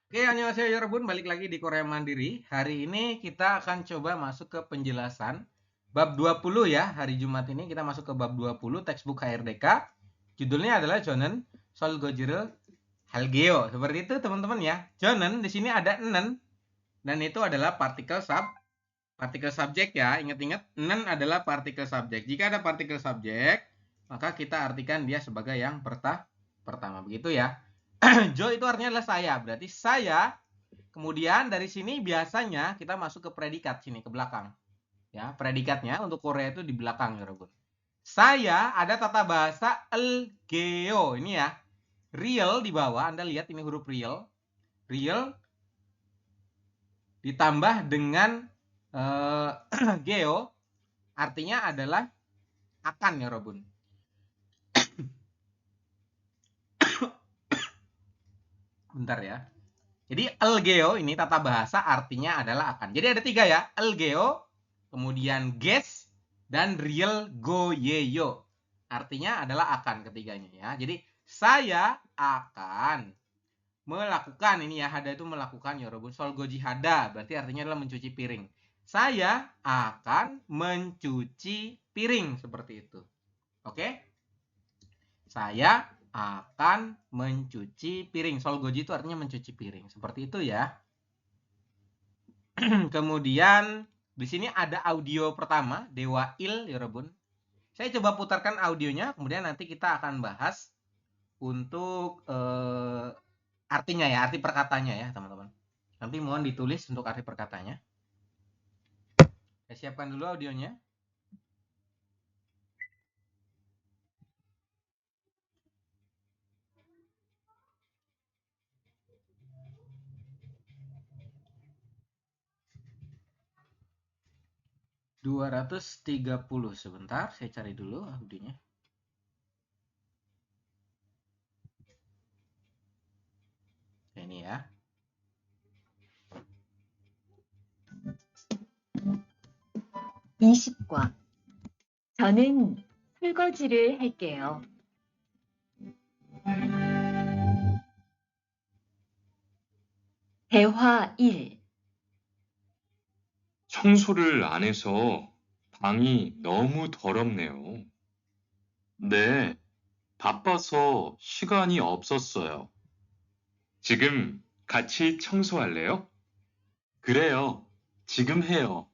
Oke, annyeonghaseyo yorobun, balik lagi di Korea Mandiri. Hari ini kita akan coba masuk ke penjelasan bab 20 ya. Hari Jumat ini kita masuk ke bab 20 textbook HRDK. Judulnya adalah Jonen Solgojiro Halgeo. Seperti itu teman-teman ya. Jonen di sini ada nen dan itu adalah partikel subjek ya. Ingat-ingat, nen adalah partikel subjek. Jika ada partikel subjek, maka kita artikan dia sebagai yang pertama. Begitu ya. Jo itu artinya adalah saya. Berarti saya. Kemudian dari sini biasanya kita masuk ke predikat sini ke belakang. Ya, predikatnya untuk Korea itu di belakang ya, Bun. Saya ada tata bahasa LGO ini ya. Real di bawah, Anda lihat ini huruf real. Real ditambah dengan geo artinya adalah akan ya, Robun. Bentar ya. Jadi LGO ini tata bahasa artinya adalah akan. Jadi ada 3 ya. LGO, kemudian guess, dan real goyeyo. Artinya adalah akan ketiganya ya. Jadi saya akan melakukan, ini ya, hada itu melakukan yorobun. Solgoji hada berarti artinya adalah mencuci piring. Saya akan mencuci piring seperti itu. Oke? Saya akan mencuci piring. Solgoji itu artinya mencuci piring. Seperti itu ya. Kemudian di sini ada audio pertama, Dewa Il ya Robun. Saya coba putarkan audionya, kemudian nanti kita akan bahas untuk artinya ya, arti perkatanya ya teman-teman. Nanti mohon ditulis untuk arti perkatanya. Saya siapkan dulu audionya. ...230 sebentar, saya cari dulu audionya. Ini ya. (20과) 저는 설거지를 할게요. 대화 1. 청소를 안 해서 방이 너무 더럽네요. 네, 바빠서 시간이 없었어요. 지금 같이 청소할래요? 그래요, 지금 해요.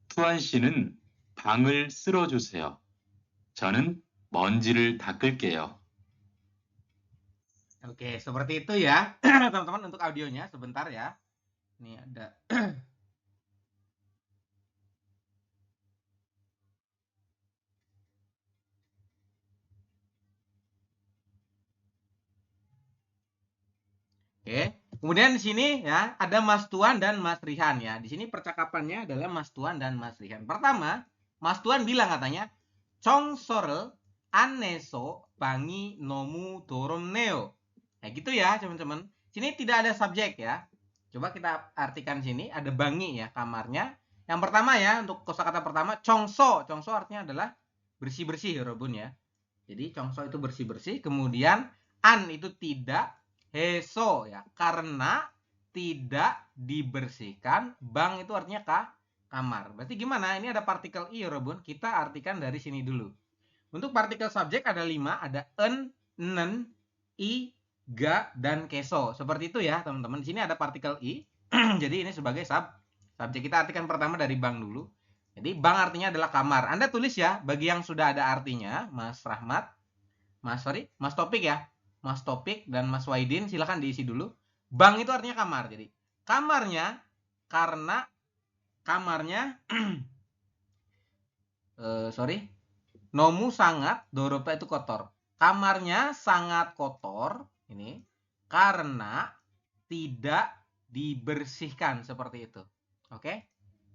투안 씨는 방을 쓸어주세요. 저는 먼지를 닦을게요. Oke, seperti itu ya. Teman-teman untuk audionya sebentar ya. Ini ada Oke. Kemudian di sini ya ada Mas Tuan dan Mas Rihan ya. Di sini percakapannya adalah Mas Tuan dan Mas Rihan. Pertama, Mas Tuan bilang katanya, "Chongsorel aneso bangi nomu doromneo." Kayak gitu ya, teman-teman. Sini tidak ada subjek ya. Coba kita artikan sini ada bangi ya kamarnya. Yang pertama ya, untuk kosakata pertama chongso. Chongso artinya adalah bersih-bersih ya, Robun ya. Jadi chongso itu bersih-bersih, kemudian an itu tidak, heso ya, karena tidak dibersihkan. Bang itu artinya kamar. Berarti gimana? Ini ada partikel i ya, Robun. Kita artikan dari sini dulu. Untuk partikel subjek ada 5, ada en, nen, i, ga, dan keso. Seperti itu ya, teman-teman. Di sini ada partikel i. Jadi ini sebagai subjek. Kita artikan pertama dari bang dulu. Jadi bang artinya adalah kamar. Anda tulis ya, bagi yang sudah ada artinya, Mas Rahmat, Mas Topik ya. Mas Topik dan Mas Waidin silahkan diisi dulu. Bang itu artinya kamar. Jadi kamarnya, karena kamarnya nomu sangat, doropa itu kotor. Kamarnya sangat kotor ini karena tidak dibersihkan seperti itu. Oke?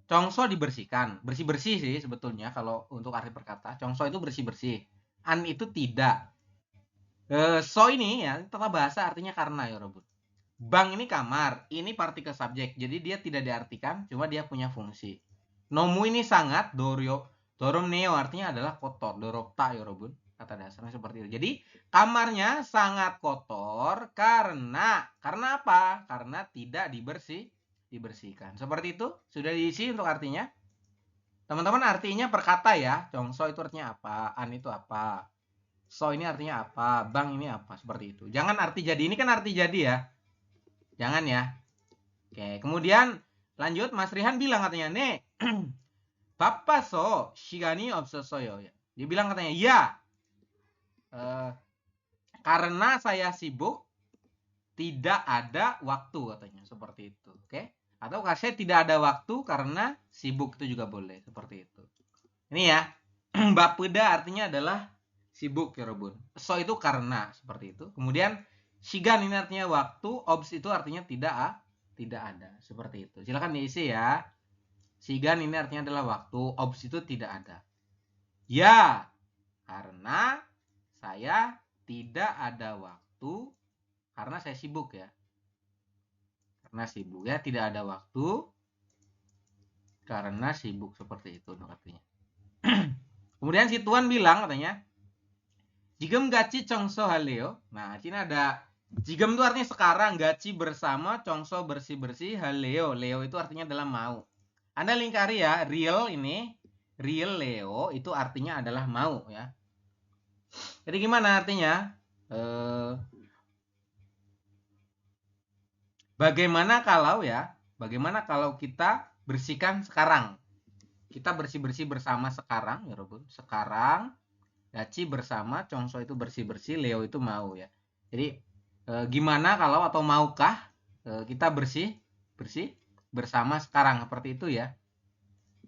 Chongso dibersihkan, bersih-bersih sih sebetulnya kalau untuk arti perkata. Chongso itu bersih-bersih. An itu tidak. So ini ya, tata bahasa artinya karena ya, Robot. Bang ini kamar, ini partikel subjek. Jadi dia tidak diartikan, cuma dia punya fungsi. Nomu ini sangat, dorom neo artinya adalah kotor, doropta ya, Robot. Kata dasarnya seperti itu. Jadi kamarnya sangat kotor karena apa? Karena tidak dibersihkan. Seperti itu. Sudah diisi untuk artinya? Teman-teman, artinya per kata ya. Congso itu artinya apa? An itu apa? So ini artinya apa? Bang ini apa? Seperti itu. Jangan arti jadi. Ini kan arti jadi ya. Jangan ya. Oke, kemudian lanjut Mas Rihan bilang katanya, "네, 바빠서 시간이 없었어요." Dia bilang katanya, "Ya, karena saya sibuk, tidak ada waktu," katanya. Seperti itu. Oke? Atau saya tidak ada waktu karena sibuk, itu juga boleh. Seperti itu. Ini ya. Bapeda artinya adalah sibuk ya Robun. So itu karena, seperti itu. Kemudian shigan ini artinya waktu, obs itu artinya tidak ada, seperti itu. Silakan diisi ya. Shigan ini artinya adalah waktu, obs itu tidak ada. Ya, karena saya tidak ada waktu karena saya sibuk ya. Karena sibuk ya, tidak ada waktu karena sibuk, seperti itu artinya. Kemudian si Tuan bilang katanya, "지금 같이 청소할래요?" Nah, sini ada 지금 itu artinya sekarang, 같이 bersama, 청소 bersih-bersih, 할래요. Leo itu artinya adalah mau. Anda lingkari ya, real ini, real Leo itu artinya adalah mau ya. Jadi gimana artinya? Bagaimana kalau kita bersihkan sekarang? Kita bersih-bersih bersama sekarang ya Robun. Sekarang Daci bersama, Congso itu bersih-bersih, Leo itu mau ya. Jadi gimana kalau atau maukah kita bersih bersama sekarang, seperti itu ya.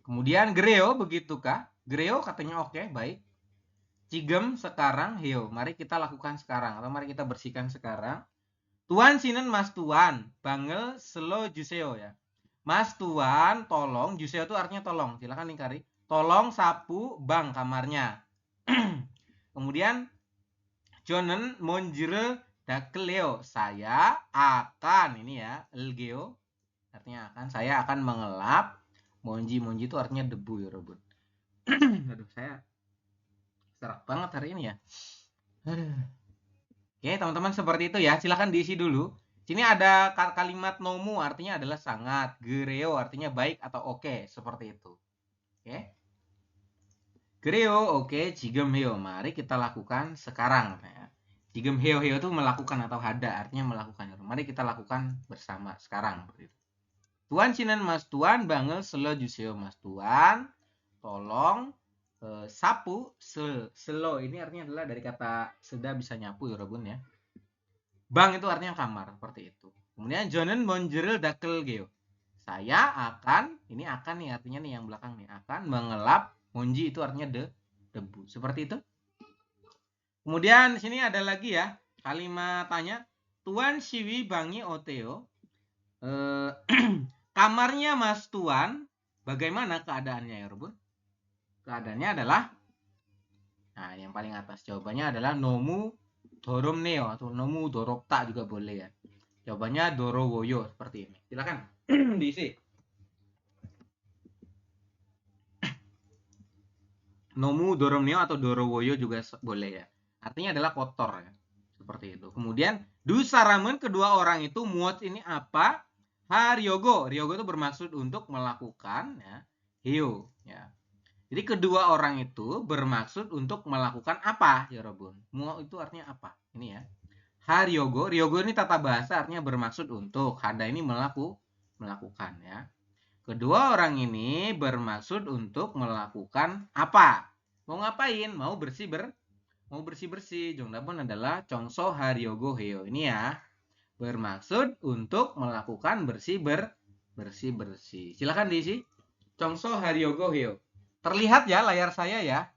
Kemudian Greo, begitukah? Greo katanya oke, baik. Cigem sekarang, heo, mari kita lakukan sekarang atau mari kita bersihkan sekarang. Tuan sinen Mas Tuan, bangel selo juseo ya. Mas Tuan, tolong, juseo itu artinya tolong. Silakan lingkari. Tolong sapu bang kamarnya. Kemudian Jonen monjere dakeleo, saya akan, ini ya, elgeo artinya akan, saya akan mengelap. Monji itu artinya debu ya Robun. Aduh, saya serak banget hari ini ya. Aduh. Oke teman-teman, seperti itu ya. Silahkan diisi dulu. Sini ada kalimat nomu artinya adalah sangat, gereo artinya baik atau oke, seperti itu. Oke. Gereo oke, jigem heo, mari kita lakukan sekarang ya. Jigem heo itu melakukan atau hada artinya melakukan. Mari kita lakukan bersama sekarang, seperti itu. Tuan Cinan Mas Tuan bangel selo juseo Mas Tuan, tolong sapu selo ini artinya adalah dari kata seda bisa nyapu ya Robun ya. Bang itu artinya kamar, seperti itu. Kemudian Jonen monjerel dakel geo, saya akan, ini akan nih artinya nih yang belakang nih, akan mengelap. Monji itu artinya debu, seperti itu. Kemudian di sini ada lagi ya kalimat tanya, Tuan Siwi Bangi Oteo, kamarnya Mas Tuan bagaimana keadaannya ya Robun? Keadaannya adalah, nah yang paling atas jawabannya adalah nomu doromneo atau nomu doropta juga boleh ya. Jawabannya dorowoyo, seperti ini. Silakan diisi. Nomu doromneo atau dorowoyo juga boleh ya. Artinya adalah kotor ya. Seperti itu. Kemudian dusaramen, kedua orang itu, muot ini apa? Haryogo. Ryogo itu bermaksud untuk melakukan ya. Hio ya. Jadi kedua orang itu bermaksud untuk melakukan apa ya Robun? Muot itu artinya apa? Ini ya. Haryogo, Ryogo ini tata bahasa artinya bermaksud untuk, hada ini melakukan ya. Kedua orang ini bermaksud untuk melakukan apa? Mau ngapain? Mau bersih-bersih. Jongnapun adalah Chongso Haryogo Heo. Ini ya. Bermaksud untuk melakukan bersih-bersih. Silakan diisi. Chongso Haryogo Heo. Terlihat ya layar saya ya.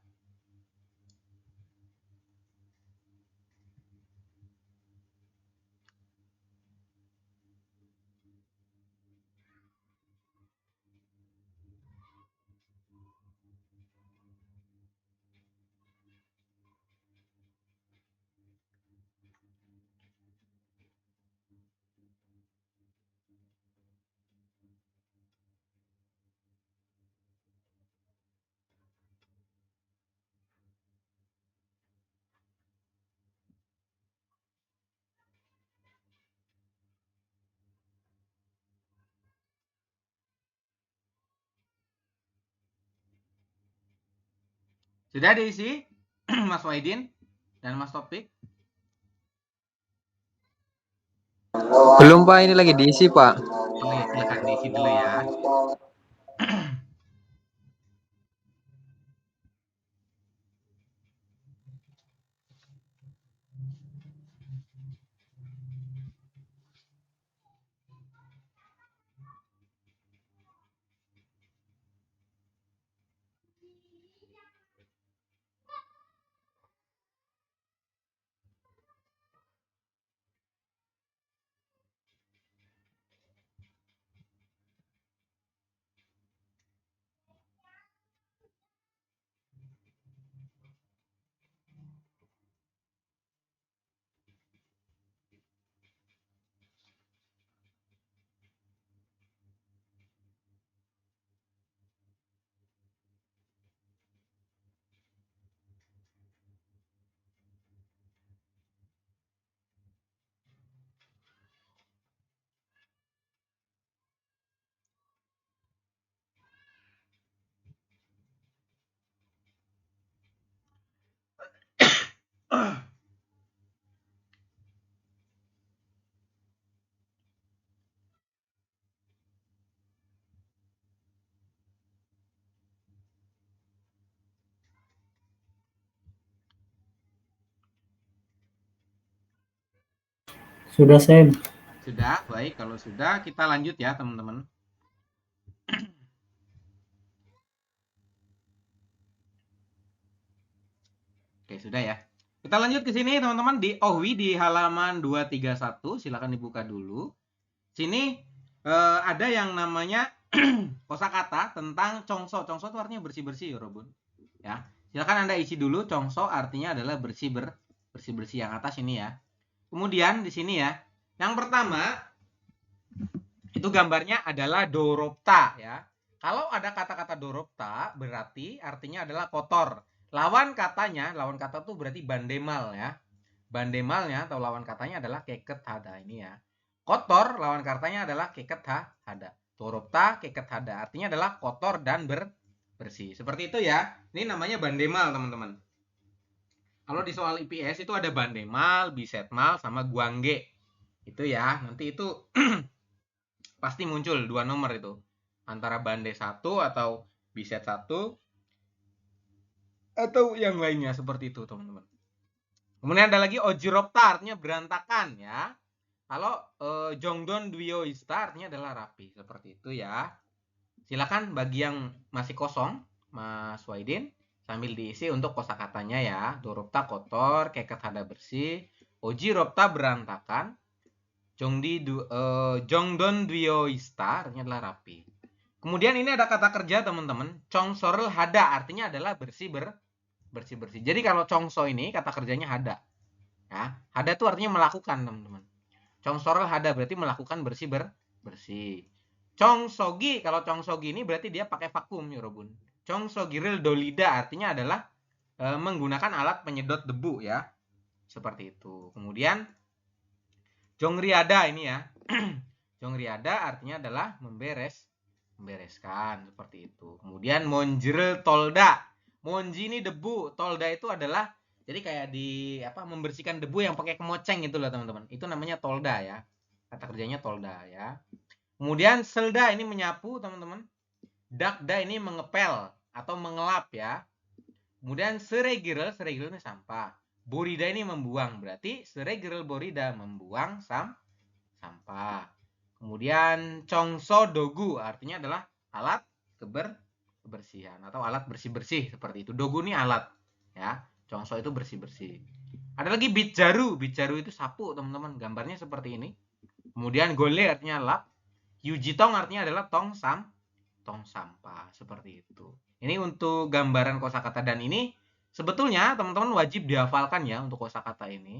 Sudah diisi Mas Waidin dan Mas Topik? Belum Pak, ini lagi diisi Pak. Oh ya, silakan diisi dulu ya. Sudah, Sam. Sudah, baik. Kalau sudah, kita lanjut ya, teman-teman. Oke, sudah ya. Kita lanjut ke sini, teman-teman. Di Ohwi di halaman 231. Silakan dibuka dulu. Sini ada yang namanya kosakata tentang congso. Congso itu artinya bersih-bersih, Robun. Ya. Silakan Anda isi dulu. Congso artinya adalah bersih-bersih yang atas ini ya. Kemudian di sini ya. Yang pertama itu gambarnya adalah doropta ya. Kalau ada kata-kata doropta berarti artinya adalah kotor. Lawan kata itu berarti bandemal ya. Bandemalnya atau lawan katanya adalah keket hada ini ya. Kotor lawan katanya adalah keket hada. Doropta keket hada artinya adalah kotor dan bersih. Seperti itu ya. Ini namanya bandemal teman-teman. Kalau di soal IPS itu ada bandemal, bisetmal, sama guangge. Itu ya. Nanti itu pasti muncul 2 nomor itu. Antara bande 1 atau biset 1 atau yang lainnya seperti itu, teman-teman. Kemudian ada lagi ojiropta artinya berantakan ya. Kalau jongdon duyoista artinya adalah rapi. Seperti itu ya. Silakan bagi yang masih kosong, Mas Waidin, sambil diisi untuk kosakatanya ya. Doropta kotor, keket hada bersih, ojiropta berantakan, jongdon duyoista artinya adalah rapi. Kemudian ini ada kata kerja teman-teman. Chongsorel hada artinya adalah bersih-bersih. Jadi kalau chongso ini kata kerjanya hada. Ya, hada itu artinya melakukan teman-teman. Chongsorel hada berarti melakukan bersih. Chongsogi, kalau chongsogi ini berarti dia pakai vakum ya Robun. Chongsogiril dolida artinya adalah menggunakan alat penyedot debu ya. Seperti itu. Kemudian jongriada ini ya. Jongriada artinya adalah membereskan seperti itu. Kemudian monjrel tolda. Monji ini debu, tolda itu adalah jadi kayak di membersihkan debu yang pakai kemoceng itu loh teman-teman. Itu namanya tolda ya. Kata kerjanya tolda ya. Kemudian selda ini menyapu teman-teman. Dakda ini mengepel atau mengelap ya. Kemudian seregirel ini sampah. Borida ini membuang, berarti seregirel borida membuang sampah. Kemudian congso dogu artinya adalah alat kebersihan atau alat bersih-bersih seperti itu. Dogu ini alat ya. Congso itu bersih-bersih. Ada lagi bitjaru itu sapu teman-teman. Gambarnya seperti ini. Kemudian gole artinya lap. Yujitong artinya adalah tong sampah seperti itu. Ini untuk gambaran kosakata dan ini sebetulnya teman-teman wajib dihafalkan ya untuk kosakata ini.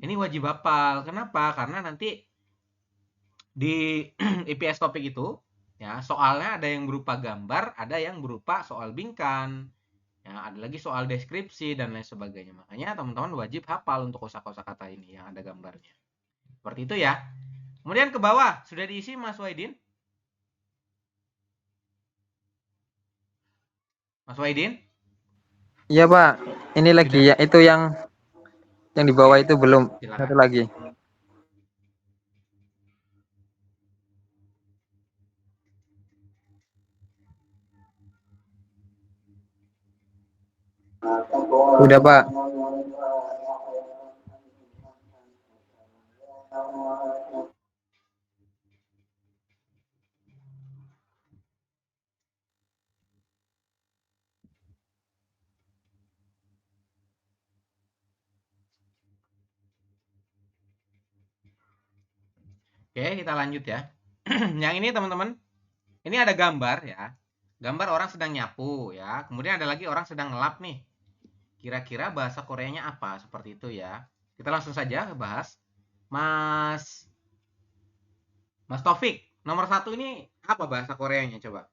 Ini wajib hafal. Kenapa? Karena nanti di IPS topik itu ya soalnya ada yang berupa gambar, ada yang berupa soal bingkan. Ya, ada lagi soal deskripsi dan lain sebagainya. Makanya teman-teman wajib hafal untuk kosakata ini yang ada gambarnya. Seperti itu ya. Kemudian ke bawah sudah diisi Mas Waidin? Mas Waidin? Iya Pak, ini lagi Sudah? ya itu yang di bawah Oke, itu belum. silakan. Satu lagi. Udah Pak. Oke, kita lanjut ya. Yang ini teman-teman, ini ada gambar ya. Gambar orang sedang nyapu ya. Kemudian ada lagi orang sedang ngelap nih. Kira-kira bahasa Koreanya apa? Seperti itu ya. Kita langsung saja bahas. Mas Mas Taufik, nomor 1 ini apa bahasa Koreanya coba?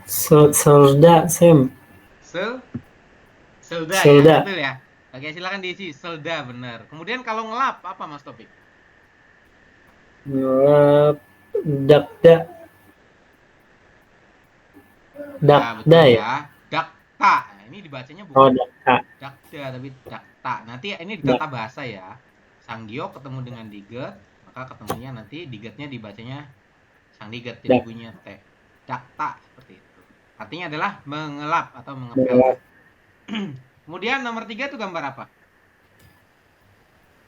Selda, Sam. Selda ya, Selda. betul ya. Oke, silakan diisi. Selda benar. Kemudian kalau ngelap apa Mas Taufik? Ngelap. Dakda. Ya, Dakda betul ya? ya. Dakta. Nah, ini dibacanya Oh, bukan dakta. dakda tapi dakta. Nanti ini di Dak. tata bahasa ya. Sanggyo ketemu dengan diget, maka ketemunya nanti digetnya dibacanya sang diget, jadi Dak. bunyinya T. Dakta seperti itu. Artinya adalah mengelap atau mengepel Ngelap. ya. Kemudian nomor 3 itu gambar apa?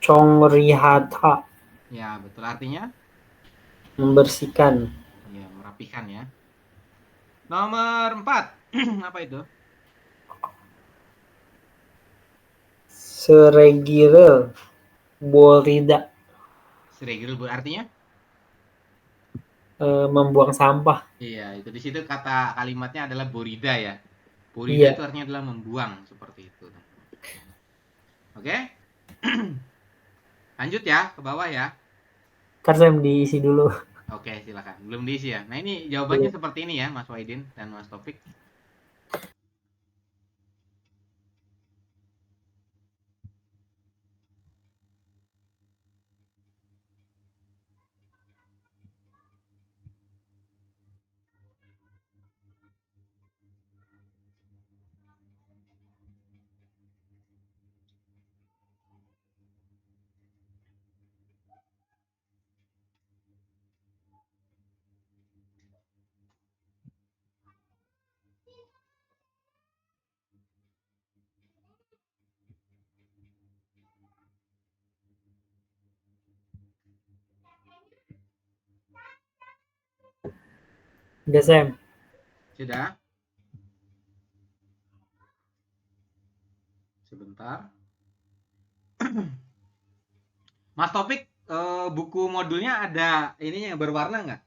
Congrihata. Ya, betul artinya Membersihkan. ya merapikan ya. Nomor 4 apa itu? Seregire. Borida. Seregil artinya? Membuang sampah. Iya, itu di situ kata kalimatnya adalah borida ya. Borida itu Iya. artinya adalah membuang seperti itu. Oke? Lanjut ya ke bawah ya. Kan Sam diisi dulu. Oke, silakan. Belum diisi ya. Nah, ini jawabannya seperti ini ya, Mas Waidin dan Mas Taufik. Udah Sam. Sudah? Sebentar. Mas Taufik, buku modulnya ada ininya yang berwarna nggak?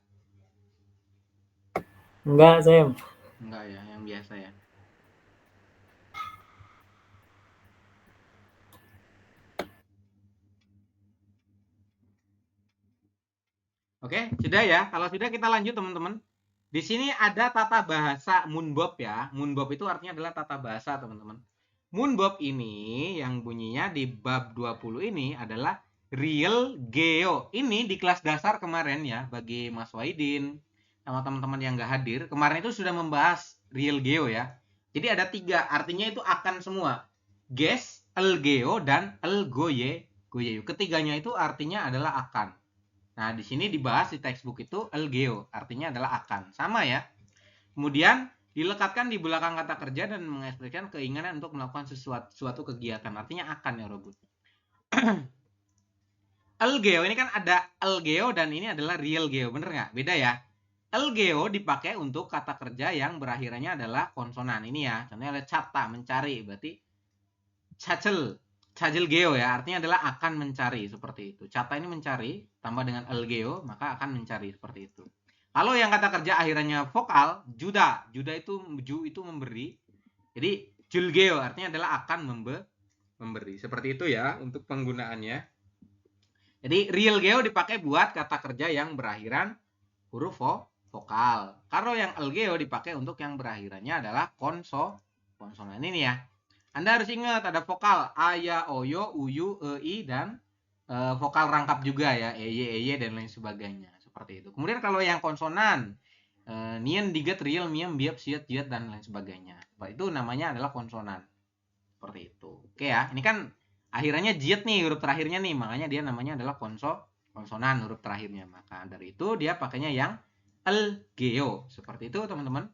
Enggak Sam. Enggak ya, yang biasa ya. Oke, sudah ya. Kalau sudah kita lanjut teman-teman. Di sini ada tata bahasa Moonbob ya. Moonbob itu artinya adalah tata bahasa teman-teman. Moonbob ini yang bunyinya di bab 20 ini adalah real geo. Ini di kelas dasar kemarin ya bagi Mas Waidin sama teman-teman yang nggak hadir. Kemarin itu sudah membahas real geo ya. Jadi ada 3, artinya itu akan semua. Ges, elgeo, dan elgoye. Goyeyu. Ketiganya itu artinya adalah akan. Nah, di sini dibahas di textbook itu elgeo, artinya adalah akan. Sama ya. Kemudian dilekatkan di belakang kata kerja dan mengekspresikan keinginan untuk melakukan suatu kegiatan. Artinya akan ya, Robot. Elgeo ini kan ada elgeo dan ini adalah real geo, bener nggak? Beda ya. Elgeo dipakai untuk kata kerja yang berakhirannya adalah konsonan. Ini ya, contohnya ada cata, mencari. Berarti cacel. Cajil geo ya, artinya adalah akan mencari seperti itu. Cata ini mencari, tambah dengan elgeo, maka akan mencari seperti itu. Kalau yang kata kerja akhirannya vokal, juda. Juda itu ju itu memberi. Jadi julgeo artinya adalah akan memberi. Seperti itu ya untuk penggunaannya. Jadi real geo dipakai buat kata kerja yang berakhiran huruf vokal. Kalau yang elgeo dipakai untuk yang berakhirannya adalah konsonan ini ya. Anda harus ingat ada vokal a, ya, o, yo, uyu, e, i dan vokal rangkap juga ya, ey, dan lain sebagainya. Seperti itu. Kemudian kalau yang konsonan, nien, diget, riel, miem, biep, siet, jiet, dan lain sebagainya. Itu namanya adalah konsonan. Seperti itu. Oke ya, ini kan akhirnya jiet nih huruf terakhirnya nih, makanya dia namanya adalah konsonan huruf terakhirnya. Maka dari itu dia pakainya yang elgeo. Seperti itu teman-teman.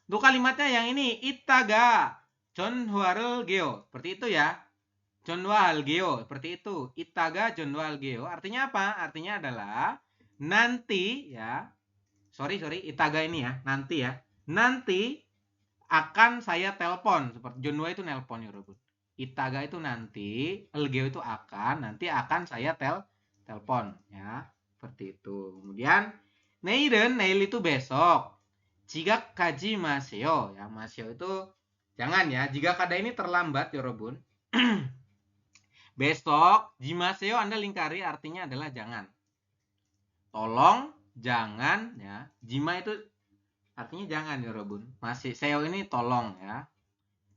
Untuk kalimatnya yang ini, itaga jonhwarel geo. Seperti itu ya. Jonwal geo. Seperti itu. Itaga jonwal geo. Artinya apa? Artinya adalah nanti ya. Sorry. Itaga ini ya. Nanti ya. Nanti akan saya telepon. Seperti Jonwa itu nelpon ya Robot. Itaga itu nanti. Elgeo itu akan. Nanti akan saya telepon. Ya. Seperti itu. Kemudian. Nail itu besok. Jika kaji maseo, ya maseo itu jangan ya. Jika kada ini terlambat ya Robun. Besok, jimaseo Anda lingkari artinya adalah jangan. Tolong, jangan ya. Jima itu artinya jangan ya Robun. Masih seo ini tolong ya.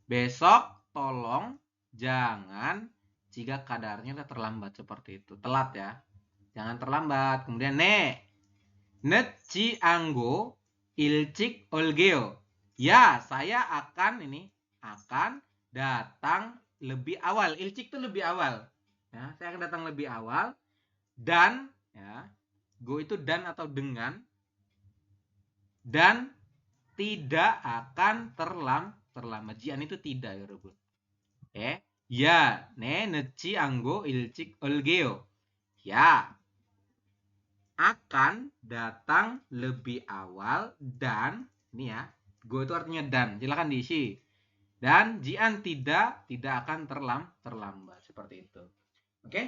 Besok, tolong, jangan. Jika kadarnya udah terlambat seperti itu. Telat ya. Jangan terlambat. Kemudian netji anggo ilcik olgeo. Ya, saya akan datang lebih awal. Ilcik itu lebih awal. Ya, saya akan datang lebih awal dan ya, go itu dan atau dengan dan tidak akan terlambat. Jian itu tidak ya, Robot. Ya, netji anggo ilcik olgeo. Ya, akan datang lebih awal dan ini ya, go itu artinya dan. Silakan diisi. Dan jian tidak akan terlambat seperti itu. Oke?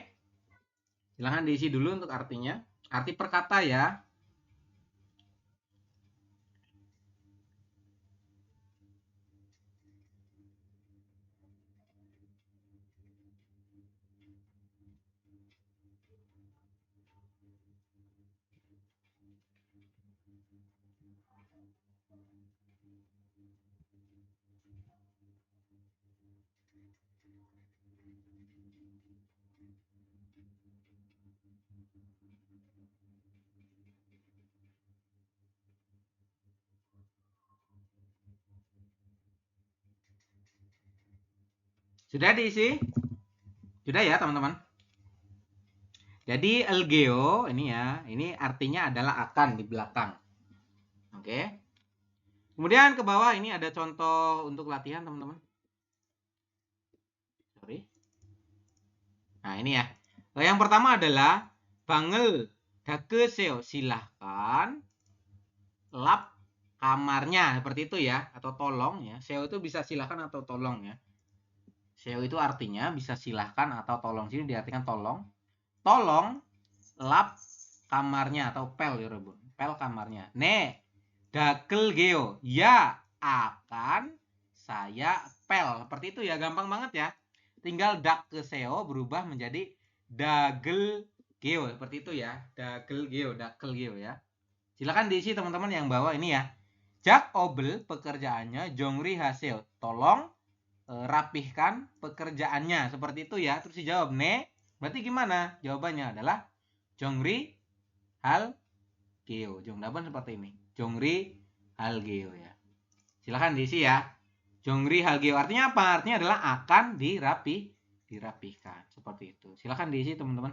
Silakan diisi dulu untuk artinya. Arti perkata ya. Sudah diisi? Sudah ya teman-teman? Jadi elgeo ini ya, ini artinya adalah akan di belakang. Oke. Kemudian ke bawah ini ada contoh untuk latihan teman-teman. Sorry. Nah ini ya. Yang pertama adalah bangel dakeseo. Silahkan lap kamarnya. Seperti itu ya. Atau tolong ya. Seo itu bisa silahkan atau tolong ya. Seo itu artinya bisa silahkan atau tolong. Sini diartikan tolong. Tolong lap kamarnya atau pel ya Rebun. Pel kamarnya. Dakel geo. Ya akan saya pel. Seperti itu ya. Gampang banget ya. Tinggal dak ke seo berubah menjadi dagel geo. Seperti itu ya. Dakel geo ya. Silakan diisi teman-teman yang bawah ini ya. Jak obel pekerjaannya jongri hasil. Tolong rapihkan pekerjaannya. Seperti itu ya. Terus dijawab berarti gimana? Jawabannya adalah jongri hal geo. Jawaban seperti ini. Jongri hal geo ya. Silakan diisi ya. Jongri hal geo artinya apa? Artinya adalah akan dirapihkan. Seperti itu. Silakan diisi teman-teman.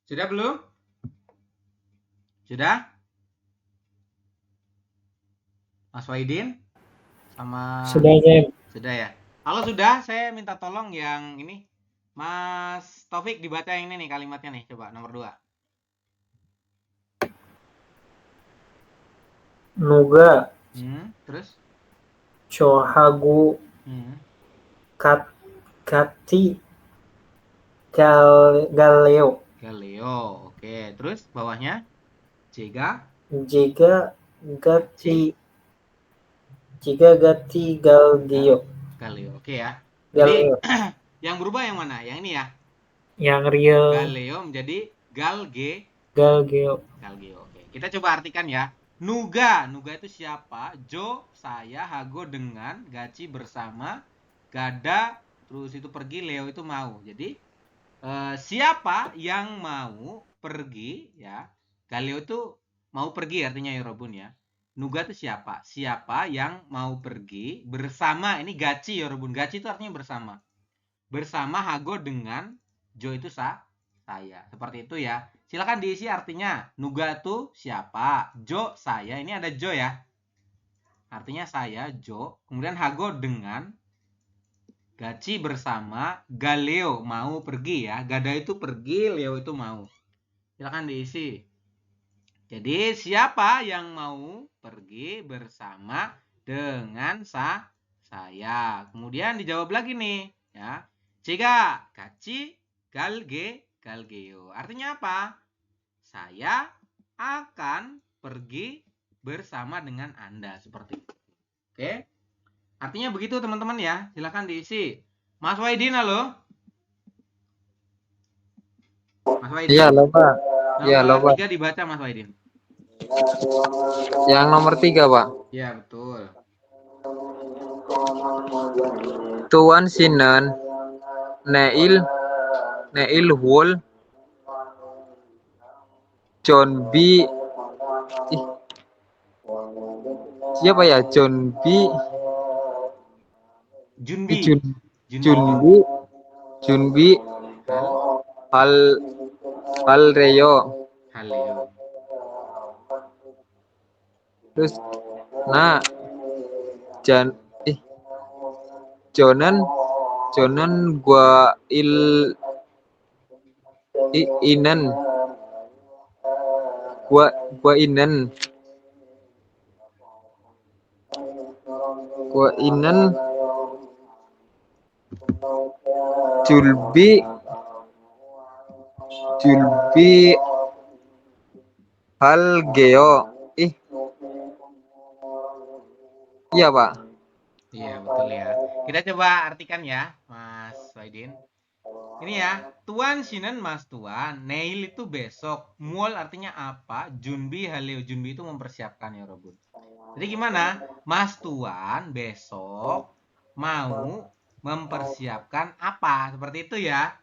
Sudah belum? Sudah? Mas Wahidin? Sama... Sudah, Sam. Sudah ya? Kalau sudah, saya minta tolong yang ini. Mas Taufik dibaca yang ini nih kalimatnya nih. Coba nomor 2. Nuga, Terus? Chohagu, Kati, Galeo, Galeo. Oke, terus bawahnya? Jega, Gati, Galgio. Galeo. Oke ya. Jadi yang berubah yang mana? Yang ini ya. Yang real Galeo menjadi Galgeo. Oke. Kita coba artikan ya. Nuga itu siapa? Jo, saya, Hago dengan, Gaci bersama, Gada, terus itu pergi, Leo itu mau. Jadi siapa yang mau pergi ya? Galeo itu mau pergi artinya ya Robun ya. Nuga itu siapa? Siapa yang mau pergi bersama, ini Gaci ya Robun. Gaci itu artinya bersama. Bersama Hago dengan, Jo itu saya. Seperti itu ya. Silakan diisi artinya. Nuga itu siapa? Jo, saya. Ini ada Jo ya. Artinya saya, Jo. Kemudian Hago dengan, Gaci bersama, Galeo mau pergi ya. Gada itu pergi, Leo itu mau. Silakan diisi. Jadi siapa yang mau pergi bersama dengan saya? Kemudian dijawab lagi nih ya. Jika Gaci Galgeo. Artinya apa? Saya akan pergi bersama dengan Anda. Seperti itu. Oke. Artinya begitu teman-teman ya. Silakan diisi. Mas Wahidin, halo. Mas Wahidin. Iya, halo Pak. Iya, halo Nomor Pak. 3 dibaca Mas Wahidin. Yang nomor 3, Pak. Iya, betul. Tuan Sinan, Neil Wol, John B. Siapa ya? John B. Junbi. Hal Reyo. Terus Jonan gua Inen. Gua Inen Julbi Hal Geo. Iya, Pak. Iya, betul ya. Kita coba artikan ya, Mas Wahidin. Ini ya, Tuan Sinan Mas Tuan, Neil itu besok, Mual artinya apa? Junbi Haleo, Junbi itu mempersiapkan ya Robun. Jadi gimana? Mas Tuan besok mau mempersiapkan apa? Seperti itu ya.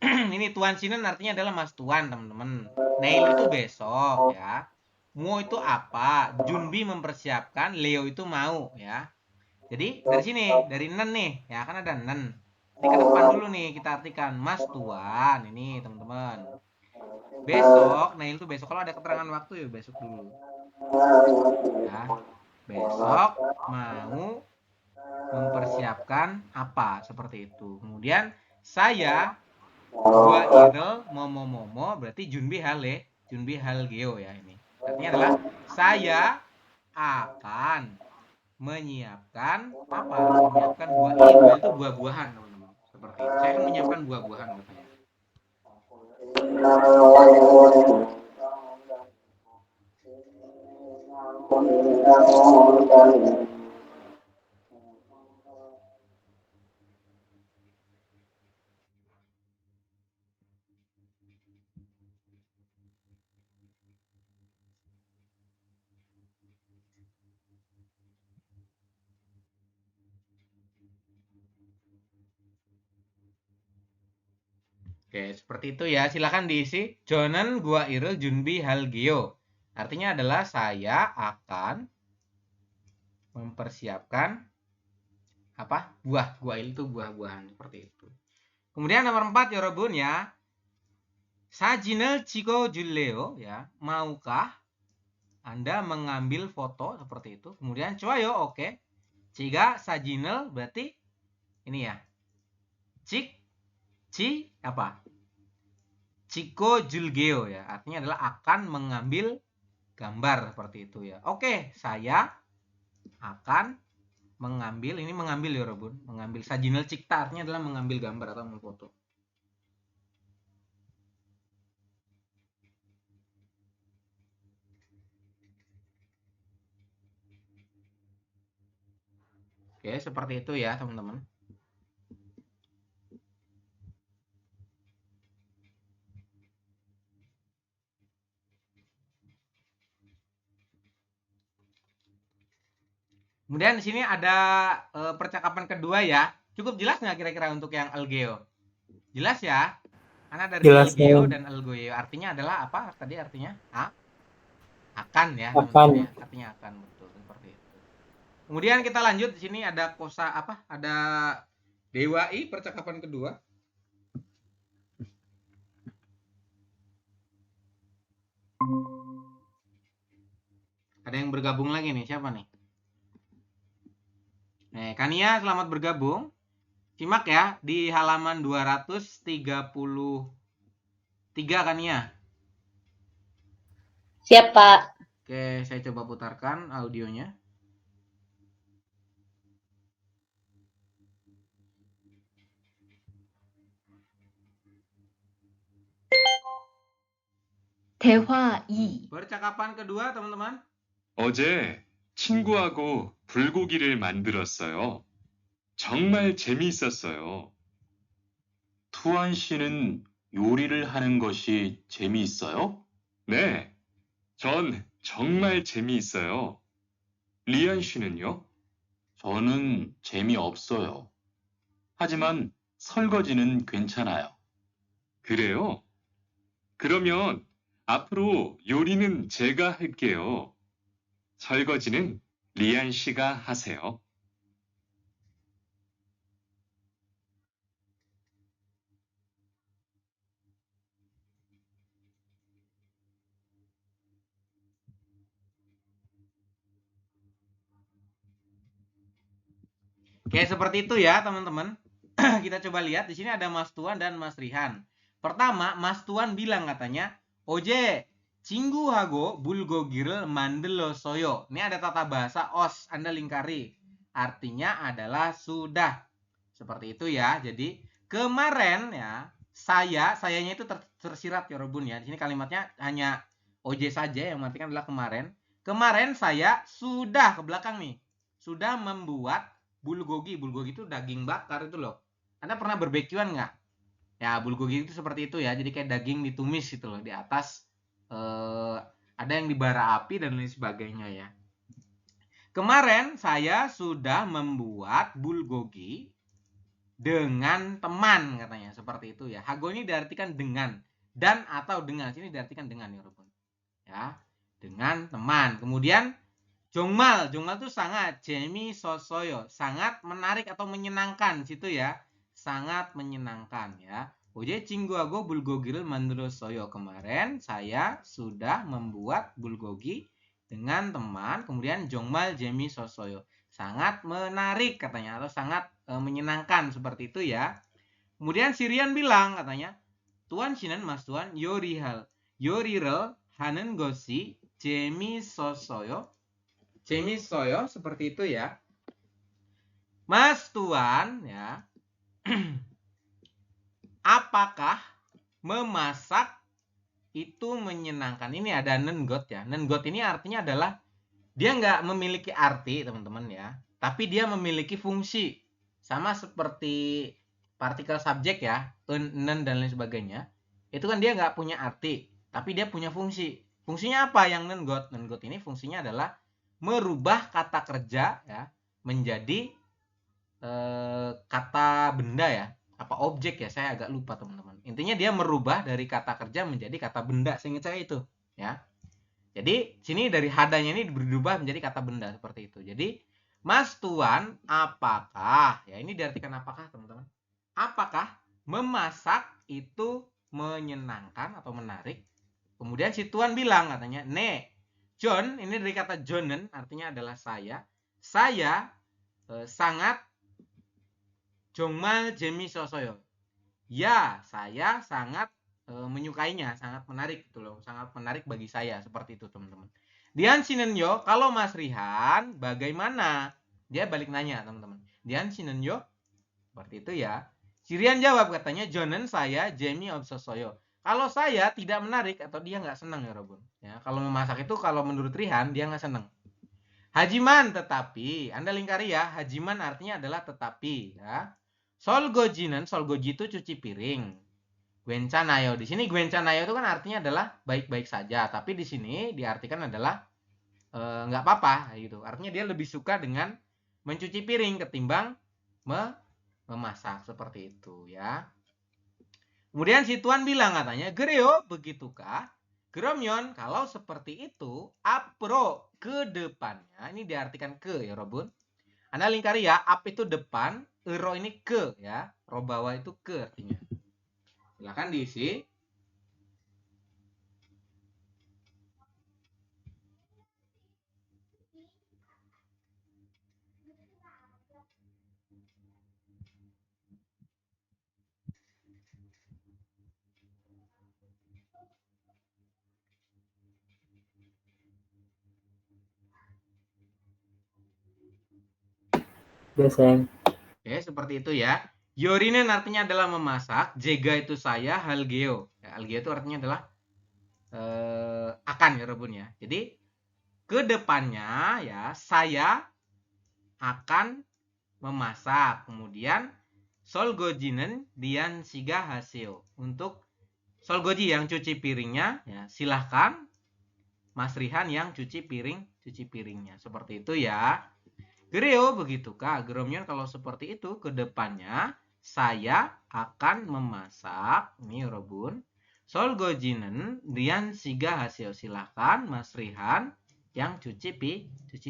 Ini Tuan Sinan artinya adalah Mas Tuan, teman-teman. Neil itu besok ya. Mu itu apa? Junbi mempersiapkan, Leo itu mau ya. Jadi dari sini, dari nen nih, ya kan ada nen. Nanti ke depan dulu nih kita artikan Mas Tuan, ini teman-teman. Besok, nah itu besok kalau ada keterangan waktu ya besok dulu. Ya, besok mau mempersiapkan apa seperti itu. Kemudian saya, gua Irel, momo berarti Junbi Halgeo ya ini. Artinya adalah saya akan menyiapkan apa? Menyiapkan buah itu buah-buahan teman-teman. Seperti itu. Saya akan menyiapkan buah-buahan katanya. Oke, seperti itu ya. Silahkan diisi. Jonan, gua Irul, Junbi, Halgio. Artinya adalah saya akan mempersiapkan apa? Buah. Gua itu buah-buahan seperti itu. Kemudian nomor 4 ya Robun ya. 사진을 찍어줄래요? Ya, maukah Anda mengambil foto seperti itu? Kemudian 좋아요, oke. Jika 사진을 berarti ini ya. apa? 찍어줄게요 ya. Artinya adalah akan mengambil gambar seperti itu ya. Oke, saya akan mengambil, ini mengambil ya Robun, mengambil sajinal cikta artinya adalah mengambil gambar atau memfoto. Oke, seperti itu ya teman-teman. Kemudian di sini ada percakapan kedua ya. Cukup jelas nggak kira-kira untuk yang algeo? Jelas ya? Karena dari Jelas, algeo ya. dan algoeo artinya adalah apa? Tadi artinya akan ya. Akan. Ya, artinya akan, betul seperti itu. Kemudian kita lanjut di sini ada kosa apa? Ada dewa i percakapan kedua. Ada yang bergabung lagi nih, siapa nih? Kania selamat bergabung. Simak ya di halaman 233 Kania. Siap, Pak. Oke, saya coba putarkan audionya. 대화 2. Percakapan kedua, teman-teman. 어제 친구하고 불고기를 만들었어요. 정말 재미있었어요. 투안 씨는 요리를 하는 것이 재미있어요? 네, 전 정말 재미있어요. 리안 씨는요? 저는 재미없어요. 하지만 설거지는 괜찮아요. 그래요? 그러면 앞으로 요리는 제가 할게요. 설거지는 리안 씨가 하세요. Oke, seperti itu ya, teman-teman. Kita coba lihat di sini ada Mas Tuan dan Mas Rihan. Pertama, Mas Tuan bilang katanya, "Oje, 친구하고 불고기를 만들었어요." Ini ada tata bahasa os, Anda lingkari. Artinya adalah sudah. Seperti itu ya. Jadi, kemarin ya, sayanya itu tersirat ya Robun ya. Di sini kalimatnya hanya oje saja yang artinya adalah kemarin. Kemarin saya sudah ke belakang nih. Sudah membuat bulgogi itu daging bakar itu loh. Anda pernah barbekyuan nggak? Ya, bulgogi itu seperti itu ya. Jadi kayak daging ditumis gitu loh. Di atas ada yang di bara api dan lain sebagainya ya. Kemarin saya sudah membuat bulgogi dengan teman katanya. Seperti itu ya. Hago ini diartikan dengan. Dan atau dengan. Sini diartikan dengan ya Robun. Ya, dengan teman. Kemudian Jongmal itu sangat 재미있었어요. Sangat menarik atau menyenangkan situ ya. Sangat menyenangkan ya. Oje 친구하고 불고기를 만들었어요. Kemarin saya sudah membuat bulgogi dengan teman. Kemudian 정말 재미있었어요. Sangat menarik katanya atau sangat menyenangkan seperti itu ya. Kemudian Sirian bilang katanya, "Tuan 씨는 Mas Tuan 요리를 하는 것이 재미있었어요." 재밌어요 seperti itu ya. Mas Tuan ya. Apakah memasak itu menyenangkan? Ini ada nengot ya. Nengot ini artinya adalah dia nggak memiliki arti teman-teman ya. Tapi dia memiliki fungsi. Sama seperti partikel subjek ya. Nen dan lain sebagainya. Itu kan dia nggak punya arti. Tapi dia punya fungsi. Fungsinya apa yang nengot? Nengot ini fungsinya adalah merubah kata kerja ya menjadi kata benda ya, apa objek ya, saya agak lupa teman-teman. Intinya dia merubah dari kata kerja menjadi kata benda, seingat saya itu ya. Jadi sini dari hadanya ini berubah menjadi kata benda seperti itu. Jadi Mas Tuan, apakah ya, ini diartikan apakah teman-teman? Apakah memasak itu menyenangkan atau menarik. Kemudian si tuan bilang katanya, "Ne, John," ini dari kata Johnen, artinya adalah saya. Saya sangat 정말 재밌어서요. Ya, saya sangat menyukainya, sangat menarik gitu loh, sangat menarik bagi saya, seperti itu teman-teman. Dian Sinenyo, kalau Mas Rihan bagaimana? Dia balik nanya teman-teman. Dian Sinenyo, seperti itu ya. Sirian jawab katanya, "Jonen saya Jamie Obsosoyo." Kalau saya tidak menarik atau dia nggak senang ya Robun. Ya, kalau memasak itu kalau menurut Rihan dia nggak senang. Hajiman tetapi, Anda lingkari ya. Hajiman artinya adalah tetapi ya. Solgojinan, solgoji itu cuci piring. Gwencanayo, di sini gwencanayo itu kan artinya adalah baik-baik saja, tapi di sini diartikan adalah nggak apa-apa gitu. Artinya dia lebih suka dengan mencuci piring ketimbang memasak, seperti itu ya. Kemudian si tuan bilang katanya, "Gereo, begitukah? Geromyon, kalau seperti itu, apro ke depannya." Ini diartikan ke ya Robun. Anda lingkari ya, up itu depan, ero ini ke ya, ro bawah itu ke artinya. Silahkan diisi. Dosen. Oke, seperti itu ya. Yorinen artinya adalah memasak, jega itu saya, halgeo. Ya, halgeo itu artinya adalah akan ya Robun ya. Jadi ke depannya ya saya akan memasak. Kemudian solgojinen dian siga hasil. Untuk solgoji yang cuci piringnya ya silahkan Mas Rihan yang cuci piringnya. Seperti itu ya. Gereo, begitukah? Geromyon kalau seperti itu ke depannya saya akan memasak. Ini Robun. Solgojinen dian siga hasil. Silahkan Mas Rihan yang cuci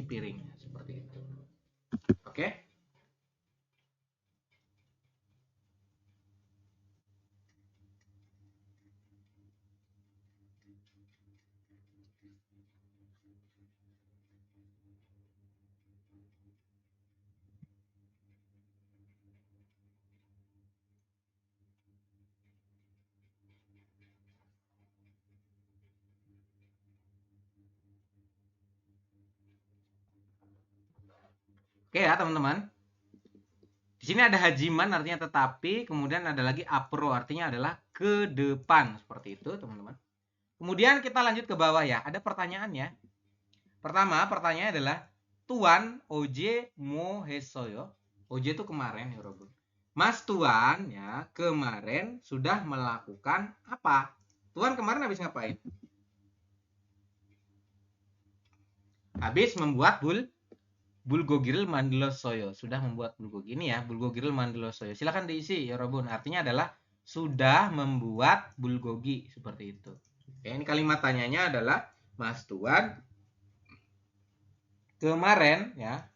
piringnya. Seperti itu. Oke. Oke ya teman-teman. Di sini ada hajiman artinya tetapi, kemudian ada lagi apro artinya adalah ke depan, seperti itu teman-teman. Kemudian kita lanjut ke bawah ya. Ada pertanyaannya. Pertama, pertanyaannya adalah Tuan Oje mo hesoyo. Oje itu kemarin ya Robun. Mas Tuan ya kemarin sudah melakukan apa? Tuan kemarin habis ngapain? Habis membuat bulgogiril mandilosoyo. Sudah membuat bulgogi ini ya, bulgogiril mandilosoyo. Silakan diisi ya Robun. Artinya adalah sudah membuat bulgogi, seperti itu. Oke, ini kalimat tanyanya adalah Mas Tuan kemarin ya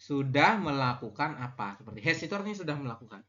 sudah melakukan apa? Seperti has itu artinya sudah melakukan.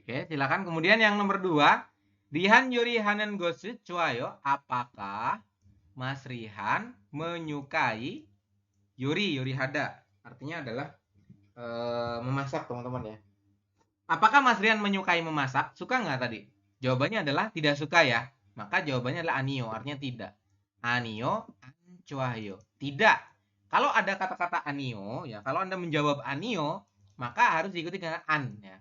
Oke, silakan. Kemudian yang nomor 2, Rihan Yuri Hanen Gosu Cuayo, apakah Mas Rihan menyukai Yuri Hada? Artinya adalah memasak teman-teman ya. Apakah Mas Rihan menyukai memasak? Suka nggak tadi? Jawabannya adalah tidak suka ya. Maka jawabannya adalah anio, artinya tidak. Anio ancuahyo. Tidak. Kalau ada kata-kata anio ya, kalau Anda menjawab anio, maka harus diikuti dengan an ya.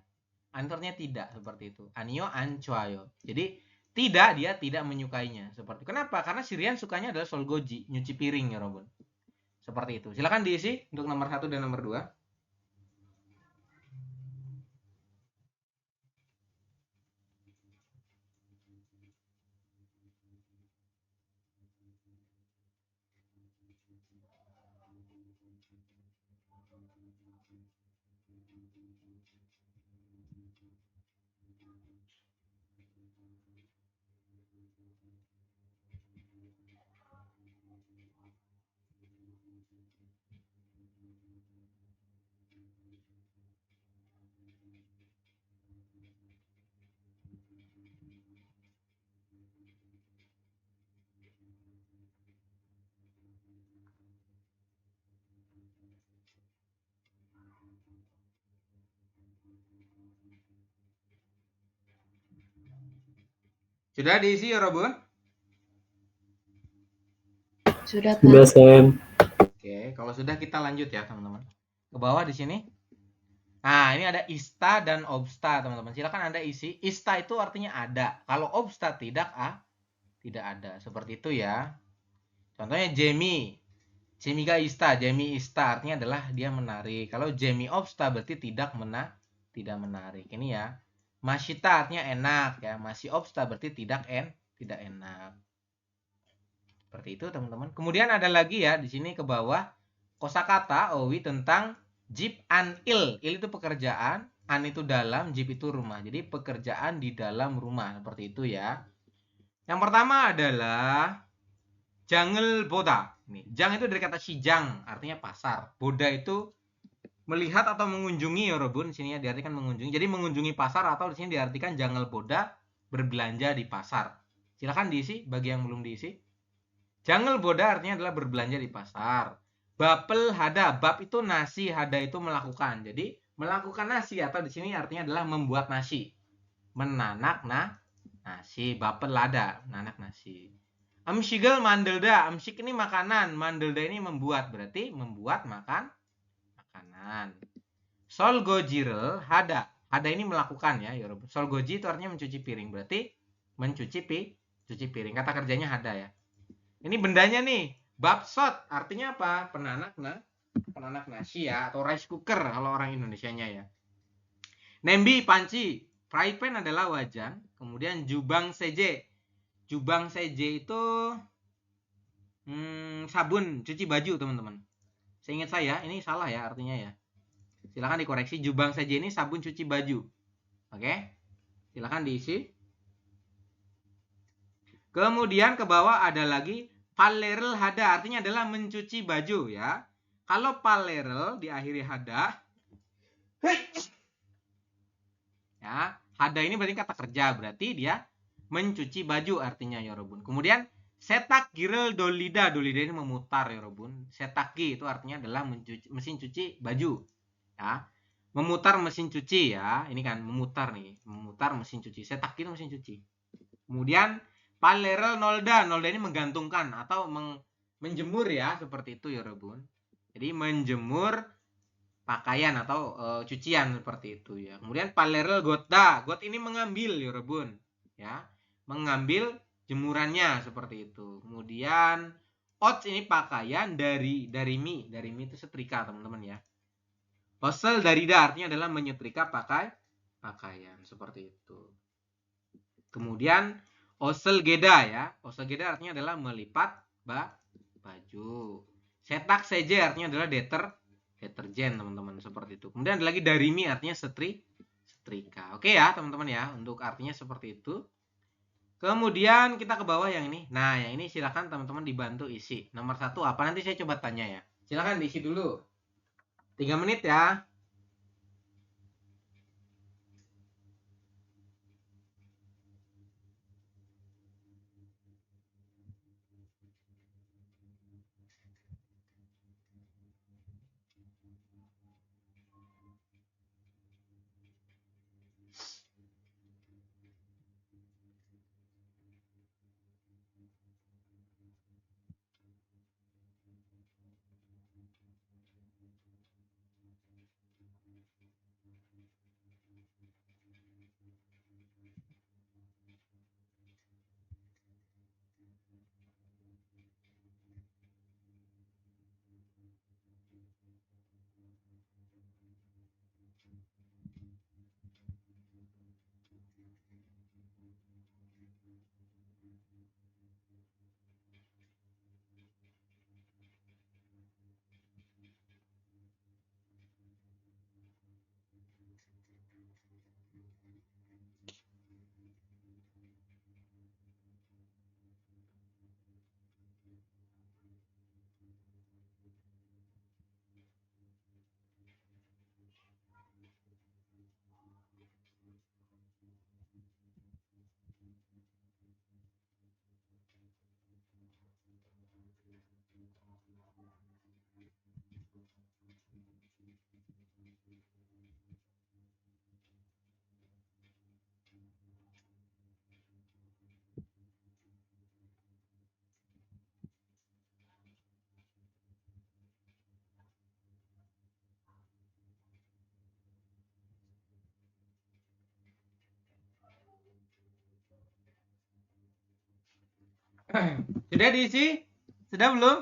Antornya tidak, seperti itu. Anio ancuayo. Jadi tidak, dia tidak menyukainya. Seperti kenapa? Karena Sirian sukanya adalah solgoji, nyuci piring ya Robun. Seperti itu. Silakan diisi untuk nomor 1 dan nomor 2. Sudah diisi ya, Robun? Sudah, Sudah, Pak. Sam. Oke, kalau sudah kita lanjut ya, teman-teman. Ke bawah di sini. Nah, ini ada ista dan obsta, teman-teman. Silakan Anda isi. Ista itu artinya ada. Kalau obsta tidak ada. Seperti itu ya. Contohnya Jamie. Jemiga ista. Jamie ista artinya adalah dia menarik. Kalau Jamie obsta berarti tidak menarik. Ini ya. Masita artinya enak ya. Masih obsta berarti tidak enak. Seperti itu, teman-teman. Kemudian ada lagi ya di sini ke bawah kosakata Owi tentang jip an il. Il itu pekerjaan, an itu dalam, jip itu rumah. Jadi pekerjaan di dalam rumah seperti itu ya. Yang pertama adalah jangel boda. Nih, jang itu dari kata sijang, artinya pasar. Boda itu melihat atau mengunjungi ya, Robun. Di sini ya diartikan mengunjungi. Jadi mengunjungi pasar atau di sini diartikan jangel boda berbelanja di pasar. Silakan diisi bagi yang belum diisi. Jangel boda artinya adalah berbelanja di pasar. Bapel hada, bab itu nasi, hada itu melakukan. Jadi melakukan nasi atau di sini artinya adalah membuat nasi. Menanak nasi, bapel lada, menanak nasi. Amshigel mandelda, amshik ini makanan, mandelda ini membuat, berarti membuat makanan. Solgojirel hada, hada ini melakukan ya, Solgoji itu artinya mencuci piring, berarti mencuci piring. Kata kerjanya hada ya. Ini bendanya nih, babsot artinya apa? Penanak nasi ya, atau rice cooker kalau orang Indonesianya ya. Nembi panci, fry pan adalah wajan. Kemudian jubang seje. Jubang seje itu sabun cuci baju, teman-teman. Seingat saya ini salah ya artinya ya. Silakan dikoreksi. Jubang seje ini sabun cuci baju. Oke? Silakan diisi. Kemudian ke bawah ada lagi palerel hada, artinya adalah mencuci baju ya. Kalau palerel diakhiri hada, ya, hada ini berarti kata kerja, berarti dia mencuci baju artinya ya, Robun. Kemudian setak girel dolida, dolida ini memutar ya, Robun. Setaki itu artinya adalah mesin cuci baju, ya. Memutar mesin cuci ya, ini kan memutar nih, memutar mesin cuci. Setaki itu mesin cuci. Kemudian palerel nolda, nolda ini menggantungkan atau menjemur ya, seperti itu ya, Robun. Jadi menjemur pakaian atau cucian seperti itu ya. Kemudian palerel gotda, got ini mengambil ya, Robun. Ya, mengambil jemurannya seperti itu. Kemudian ots ini pakaian dari mi itu setrika, teman-teman ya. Hosel darida artinya adalah menyetrika pakaian seperti itu. Kemudian osel geda ya. Osel geda artinya adalah melipat baju. Setak seje artinya adalah deterjen, teman-teman, seperti itu. Kemudian ada lagi darimi artinya setrika. Oke ya, teman-teman ya, untuk artinya seperti itu. Kemudian kita ke bawah yang ini. Nah, yang ini silakan teman-teman dibantu isi. Nomor 1 apa? Nanti saya coba tanya ya. Silakan diisi dulu. 3 menit ya. Sudah diisi? Sudah belum?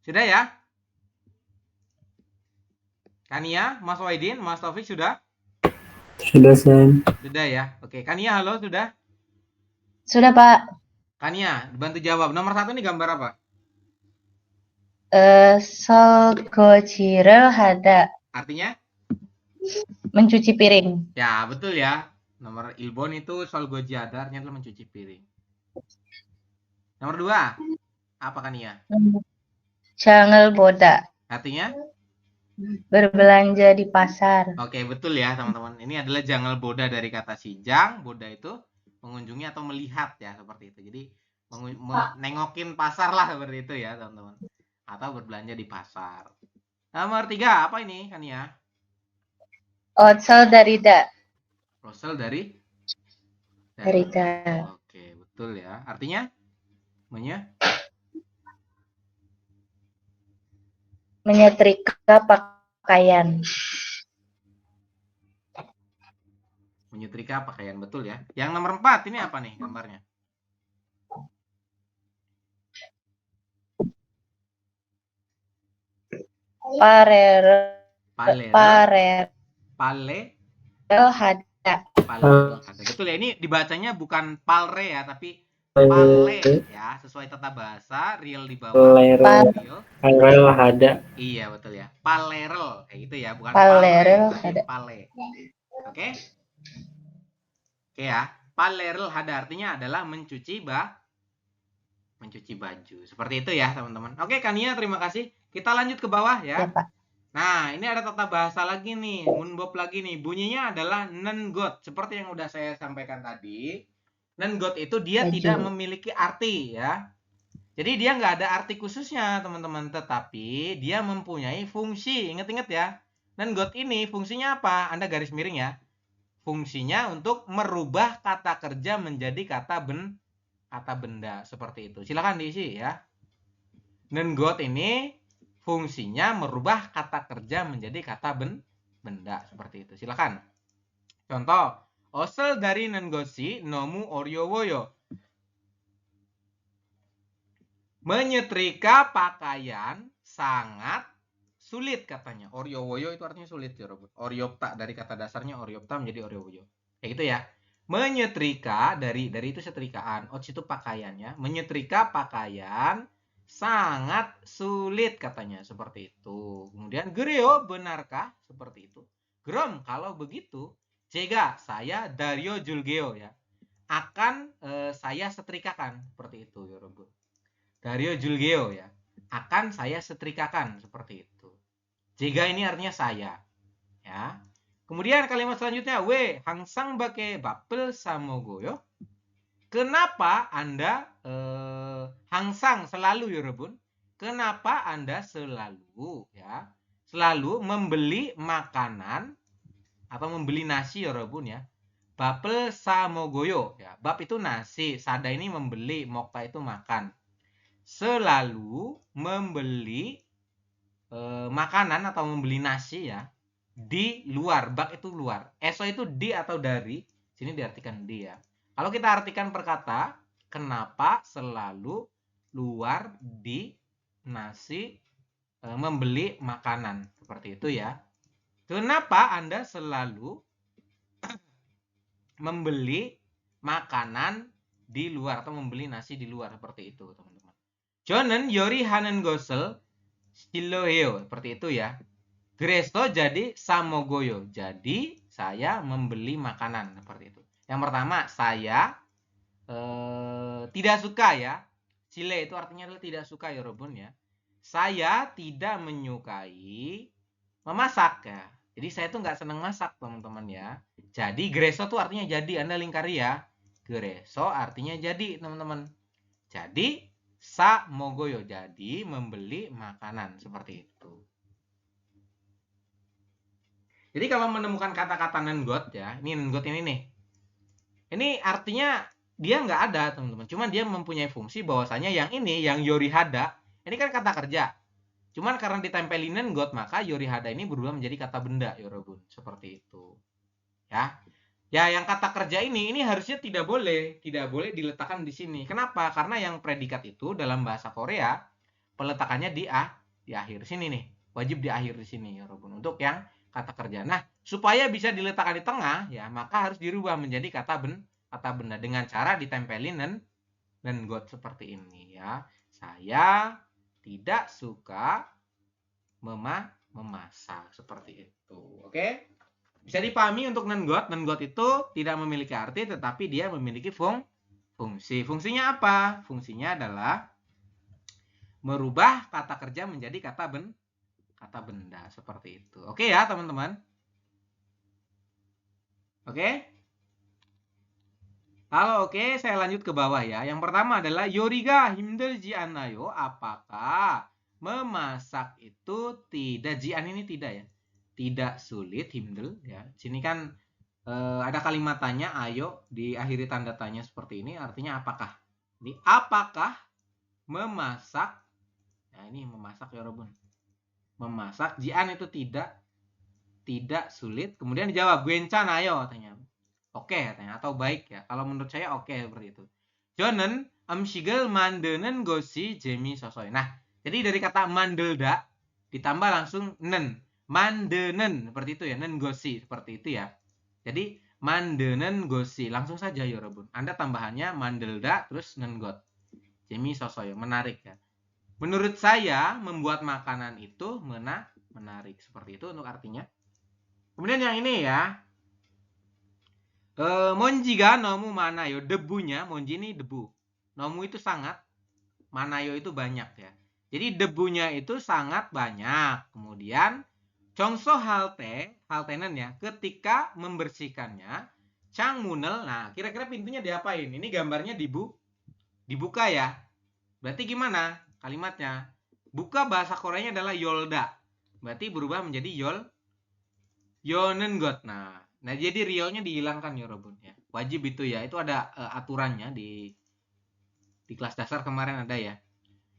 Sudah ya? Kania, Mas Waidin, Mas Taufik sudah? Sudah, San. Sudah ya. Oke, Kania halo sudah? Sudah, Pak. Kania, bantu jawab. Nomor 1 ini gambar apa? 설거지를 하다. Artinya? Mencuci piring. Ya, betul ya. Nomor Ilbon itu solgoji ada, artinya adalah mencuci piring. Nomor 2, apa Kania? 장을 보다. Artinya? Berbelanja di pasar. Oke, betul ya teman-teman. Ini adalah jangal boda dari kata sijang. Boda itu mengunjungi atau melihat ya, seperti itu. Jadi nengokin pasar lah seperti itu ya teman-teman. Atau berbelanja di pasar. Nomor 3, apa ini Kania? Osel darida. Rosel dari? Darida. Oke, betul ya. Artinya? Menyetrika pakaian. Menyetrika pakaian, betul ya. Yang nomor 4 ini apa nih gambarnya? Hada. Betul ya, ini dibacanya bukan palre ya, tapi pale ya, sesuai tata bahasa, real di bawah. Palerel hada. Iya, betul ya. Palerel kayak gitu ya, bukan Palerel palre, tapi pale. Oke? Oke ya. Palerel hada artinya adalah mencuci baju. Seperti itu ya, teman-teman. Oke, Kania, terima kasih. Kita lanjut ke bawah ya. Ya, Pak. Nah, ini ada tata bahasa lagi nih, munbob lagi nih. Bunyinya adalah nengot. Seperti yang udah saya sampaikan tadi, nengot itu dia Baju. tidak memiliki arti ya. Jadi dia nggak ada arti khususnya, teman-teman. Tetapi dia mempunyai fungsi. Ingat-ingat ya. Nengot ini fungsinya apa? Anda garis miring ya. Fungsinya untuk merubah kata kerja menjadi kata benda. Seperti itu. Silakan diisi ya. Nengot ini fungsinya merubah kata kerja menjadi kata benda. Seperti itu. Silakan. Contoh. Osel dari nengosi nomu oryowoyo. Menyetrika pakaian sangat sulit katanya. Oryowoyo itu artinya sulit ya, Robot. Oryopta dari kata dasarnya oryopta menjadi oryowoyo. Kayak gitu ya. Menyetrika dari itu setrikaan. Ots itu pakaiannya. Menyetrika pakaian sangat sulit katanya, seperti itu. Kemudian Gereo, benarkah? Seperti itu. Grom, kalau begitu, Jega, saya Dario Julgeo ya. Akan saya setrikakan, seperti itu ya, Robot. Dario Julgeo ya. Akan saya setrikakan, seperti itu. Jega ini artinya saya. Ya. Kemudian kalimat selanjutnya, we hangsang bake bapel samogoyo. Kenapa Anda hangsang selalu ya, Rebun? Kenapa Anda selalu ya, selalu membeli makanan atau membeli nasi ya, Rebun ya? Bapel samogoyo ya. Bap itu nasi, sada ini membeli, mokta itu makan. Selalu membeli makanan atau membeli nasi ya di luar. Bak itu luar. Eso itu di atau dari. Sini diartikan di ya. Kalau kita artikan perkata, kenapa selalu luar di nasi membeli makanan. Seperti itu ya. Kenapa Anda selalu membeli makanan di luar atau membeli nasi di luar. Seperti itu, teman-teman. Jonen yori hanen gosel stiloheo, seperti itu ya. Gresto jadi samogoyo, jadi saya membeli makanan, seperti itu. Yang pertama, saya tidak suka ya. Sile itu artinya adalah tidak suka ya, Robun ya. Saya tidak menyukai memasak ya. Jadi saya tuh nggak senang masak, teman-teman ya. Jadi greso tuh artinya jadi, Anda lingkari ya. Greso artinya jadi, teman-teman. Jadi sa mogoyo, jadi membeli makanan, seperti itu. Jadi kalau menemukan kata-kata nengot ya, ini nengot ini nih. Ini artinya dia nggak ada, teman-teman. Cuman dia mempunyai fungsi bahwasanya yang ini, yang yorihada, ini kan kata kerja. Cuman karena ditempelin nengot, maka yorihada ini berubah menjadi kata benda, yorobun. Seperti itu. Ya. Ya, yang kata kerja ini harusnya tidak boleh diletakkan di sini. Kenapa? Karena yang predikat itu dalam bahasa Korea peletakannya di akhir sini nih. Wajib di akhir di sini ya, Robun. Untuk yang kata kerja. Nah, supaya bisa diletakkan di tengah ya, maka harus dirubah menjadi kata benda dengan cara ditempelin dan got seperti ini ya. Saya tidak suka memasak seperti itu. Oke? Bisa dipahami untuk non-got. Non-got itu tidak memiliki arti, tetapi dia memiliki fungsi. Fungsinya apa? Fungsinya adalah merubah kata kerja menjadi kata benda. Seperti itu. Oke ya, teman-teman? Oke? Kalau oke, saya lanjut ke bawah ya. Yang pertama adalah Yoriga 힘들지 않나요? Apakah memasak itu tidak? Jian ini tidak ya. Tidak sulit, himdel ya. Sini kan ada kalimat tanya, ayo diakhiri tanda tanya seperti ini, artinya apakah. Jadi apakah memasak? Nah, ini memasak ya, Robun. Memasak, jian itu tidak sulit. Kemudian dijawab, Gwencan ayo katanya. Oke katanya, atau baik ya. Kalau menurut saya oke seperti itu. 저는 음식을 만드는 것이 재미있어서요. Nah, jadi dari kata 만들다 ditambah langsung nen. Mandenen seperti itu ya, nen gosi seperti itu ya. Jadi mandenen gosi langsung saja ya, Robun. Anda tambahannya mandelda terus nen got. Jemi sosoyo menarik ya. Menurut saya membuat makanan itu menarik seperti itu untuk artinya. Kemudian yang ini ya. Monjiga nomu manayo, debunya, monji ini debu. Nomu itu sangat, manayo itu banyak ya. Jadi debunya itu sangat banyak. Kemudian Congso haltenen ya, ketika membersihkannya, Changmunel, nah kira-kira pintunya diapain? Ini gambarnya dibuka ya. Berarti gimana kalimatnya? Buka bahasa Koreanya adalah yolda. Berarti berubah menjadi yonengot. Nah jadi riolnya dihilangkan ya, Robun ya. Wajib itu ya, itu ada aturannya di kelas dasar kemarin ada ya.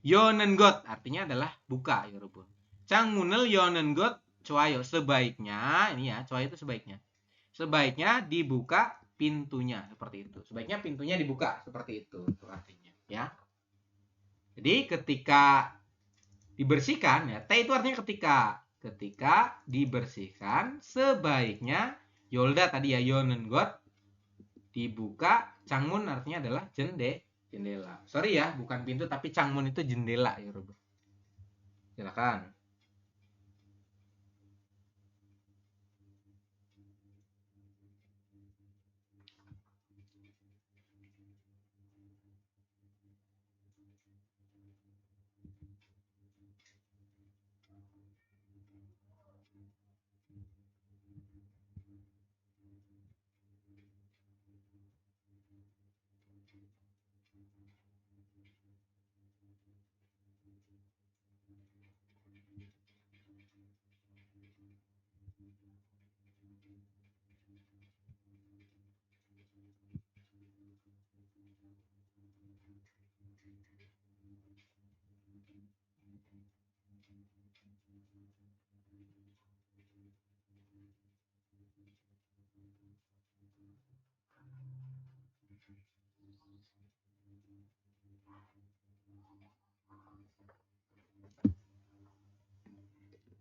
Yonengot artinya adalah buka ya, Robun. Changmunel yonengot Coayo, sebaiknya, ini ya, coayo itu sebaiknya dibuka pintunya, seperti itu. Sebaiknya pintunya dibuka, seperti itu artinya, ya. Jadi ketika dibersihkan, ya, T itu artinya ketika dibersihkan, sebaiknya, Yolda tadi ya, Yonengot, dibuka, Changmun artinya adalah jendela. Sorry ya, bukan pintu, tapi Changmun itu jendela, ya, Robert. Silakan.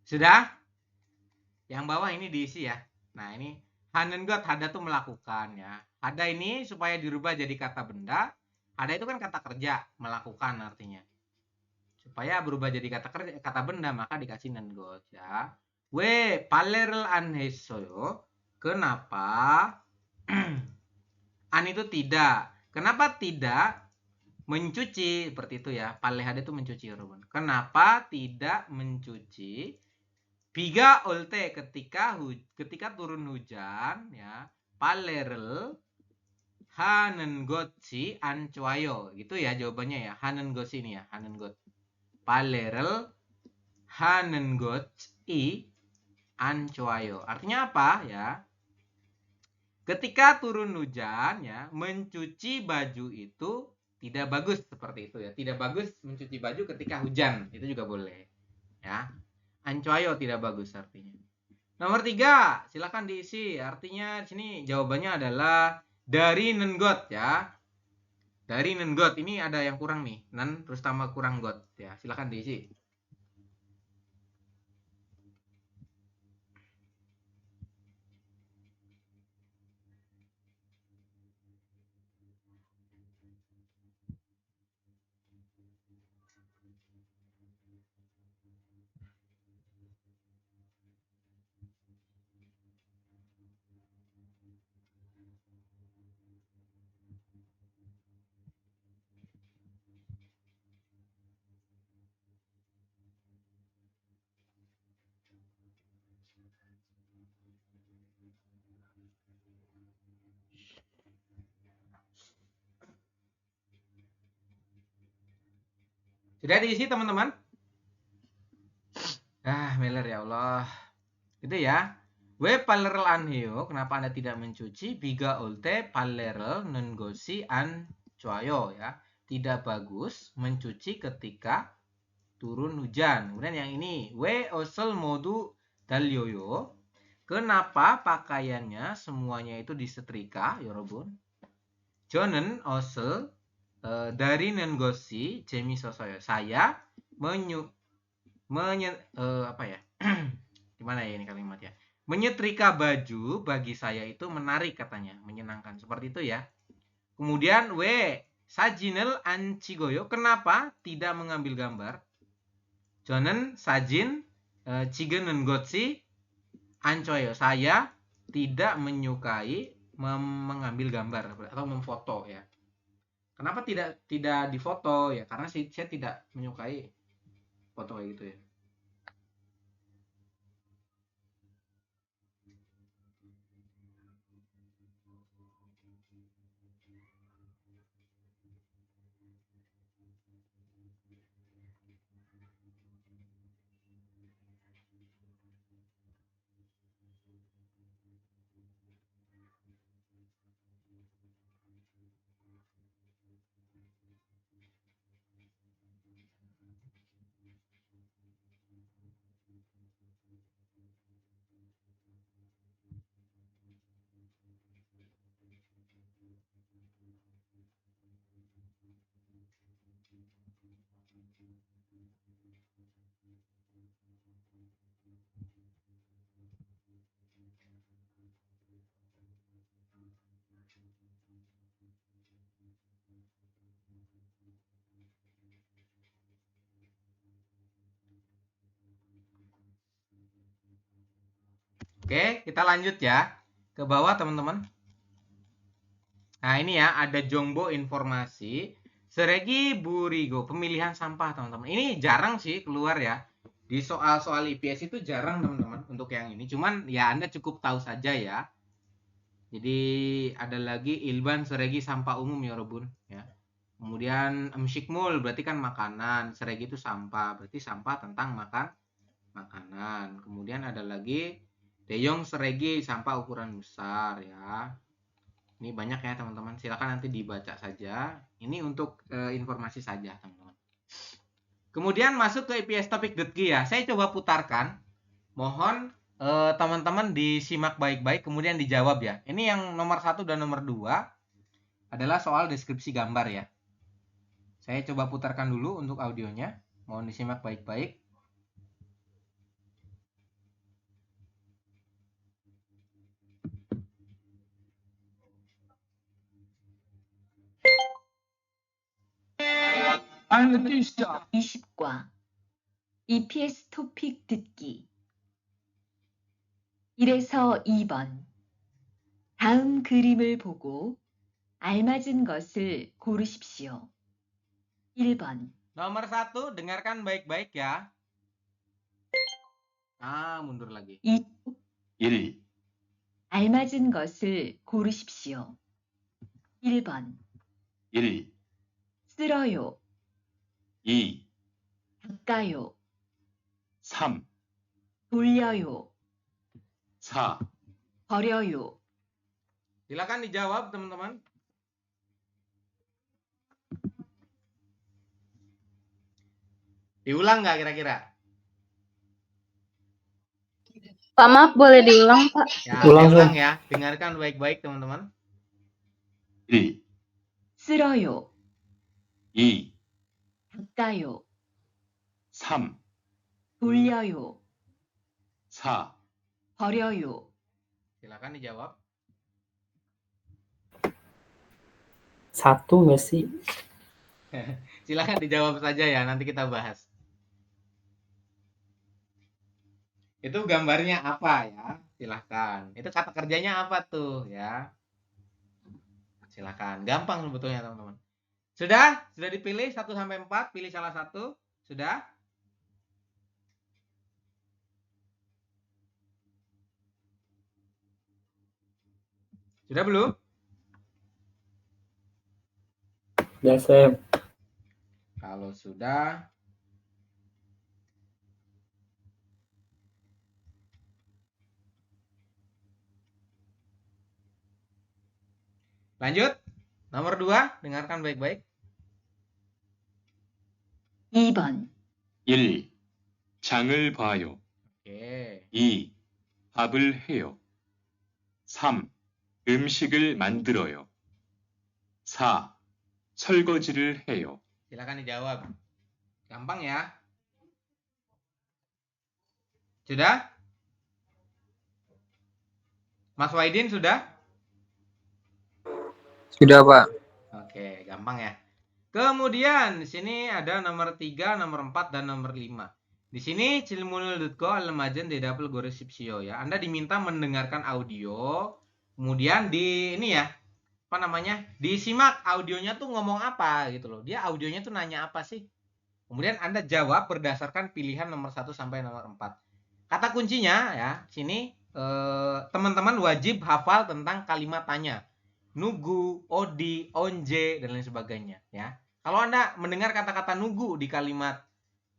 Sudah? Yang bawah ini diisi ya. Nah, ini Hanengot, hada tuh melakukan ya. Hada ini supaya dirubah jadi kata benda. Hada itu kan kata kerja, melakukan artinya. Supaya berubah jadi kata benda, maka dikasih nengot ya. We palerel anhesoyo. Kenapa? An itu tidak. Kenapa tidak mencuci? Seperti itu ya. Palehada itu mencuci, Robun. Kenapa tidak mencuci? Biga olte ketika turun hujan ya, palerel hanen gotsi ancuayo gitu ya jawabannya ya, hanen gotsi ini ya, hanen got. Palerel hanen gotsi ancuayo. Artinya apa ya? Ketika turun hujan ya, mencuci baju itu tidak bagus seperti itu ya. Tidak bagus mencuci baju ketika hujan, itu juga boleh ya. Ancuayo tidak bagus artinya. Nomor 3, silakan diisi. Artinya di sini jawabannya adalah dari nengot ya. Dari nengot ini ada yang kurang nih. Nen terus tambah kurang got ya. Silakan diisi. Sudah diisi teman-teman? Meler ya Allah. Itu ya. We palerel anheo, kenapa Anda tidak mencuci? Biga ulte palerel nenggosi an cuayo ya. Tidak bagus mencuci ketika turun hujan. Kemudian yang ini, we osel modu dalyoyo. Kenapa pakaiannya semuanya itu disetrika, yorobun? Jonen osel dari nenggosi jemi sosoyo. Saya apa ya? Gimana ya ini kalimatnya? Menyetrika baju bagi saya itu menarik katanya, menyenangkan. Seperti itu ya. Kemudian W, sajinel ancigoyo. Kenapa tidak mengambil gambar? Jonen sajin cigenen gotsi ancoyo. Saya tidak menyukai mengambil gambar atau memfoto ya. Kenapa tidak difoto ya? Karena saya tidak menyukai foto kayak gitu ya. Oke, kita lanjut ya. Ke bawah teman-teman. Nah ini ya, ada jongbo informasi. Seregi burigo, pemilihan sampah teman-teman. Ini jarang sih keluar ya. Di soal-soal IPS itu jarang teman-teman untuk yang ini. Cuman ya Anda cukup tahu saja ya. Jadi ada lagi ilban seregi sampah umum ya Robun. Ya. Kemudian msikmul berarti kan makanan. Seregi itu sampah, berarti sampah tentang makanan. Kemudian ada lagi deyong seregi sampah ukuran besar ya. Ini banyak ya teman-teman. Silakan nanti dibaca saja. Ini untuk informasi saja teman-teman. Kemudian masuk ke IPS topik detki ya. Saya coba putarkan. Mohon teman-teman disimak baik-baik kemudian dijawab ya. Ini yang nomor 1 dan nomor 2 adalah soal deskripsi gambar ya. Saya coba putarkan dulu untuk audionya. Mohon disimak baik-baik. 시작 20과 EPS 토픽 듣기 1에서 2번 다음 그림을 보고 알맞은 것을 고르십시오. 1번 Nomor 1 dengarkan baik-baik ya. Mundur lagi. 2 1, 알맞은 것을 고르십시오. 1번 1, 쓸어요. 2, 닦아요. 3, 돌려요. 4, 버려요. Silakan dijawab teman-teman. Diulang nggak kira-kira? Pak, maaf boleh diulang, Pak? Ya, Ulang, saya ulang ya. Dengarkan baik-baik, teman-teman. 1, 쓸어요, 2, 닦아요, 3, 돌려요, 4, 버려요, Silakan dijawab. Satu nggak sih? Silakan dijawab saja ya, nanti kita bahas. Itu gambarnya apa ya? Silahkan. Itu kata kerjanya apa tuh ya? Silahkan. Gampang sebetulnya teman-teman. Sudah? Sudah dipilih 1 sampai 4, pilih salah satu. Sudah? Sudah belum? Udah, Sam. Kalau sudah, lanjut. Nomor 2, dengarkan baik-baik. 2번, 1. 장을 봐요. Oke. 2. 밥을 해요. 3. 음식을 만들어요. 4. 설거지를 해요. Silakan dijawab. Gampang ya. Sudah? Mas Waidin sudah? Sudah, Pak. Oke, gampang ya. Kemudian di sini ada nomor 3, nomor 4, dan nomor 5. Di sini cilmunul.co almajen dedapel goresipsio ya. Anda diminta mendengarkan audio, kemudian di ini ya, apa namanya? Disimak audionya tuh ngomong apa gitu loh. Dia audionya tuh nanya apa sih? Kemudian Anda jawab berdasarkan pilihan nomor 1 sampai nomor 4. Kata kuncinya ya, sini teman-teman wajib hafal tentang kalimat tanya. Nugu, odi, onje, dan lain sebagainya ya. Kalau Anda mendengar kata-kata nugu di kalimat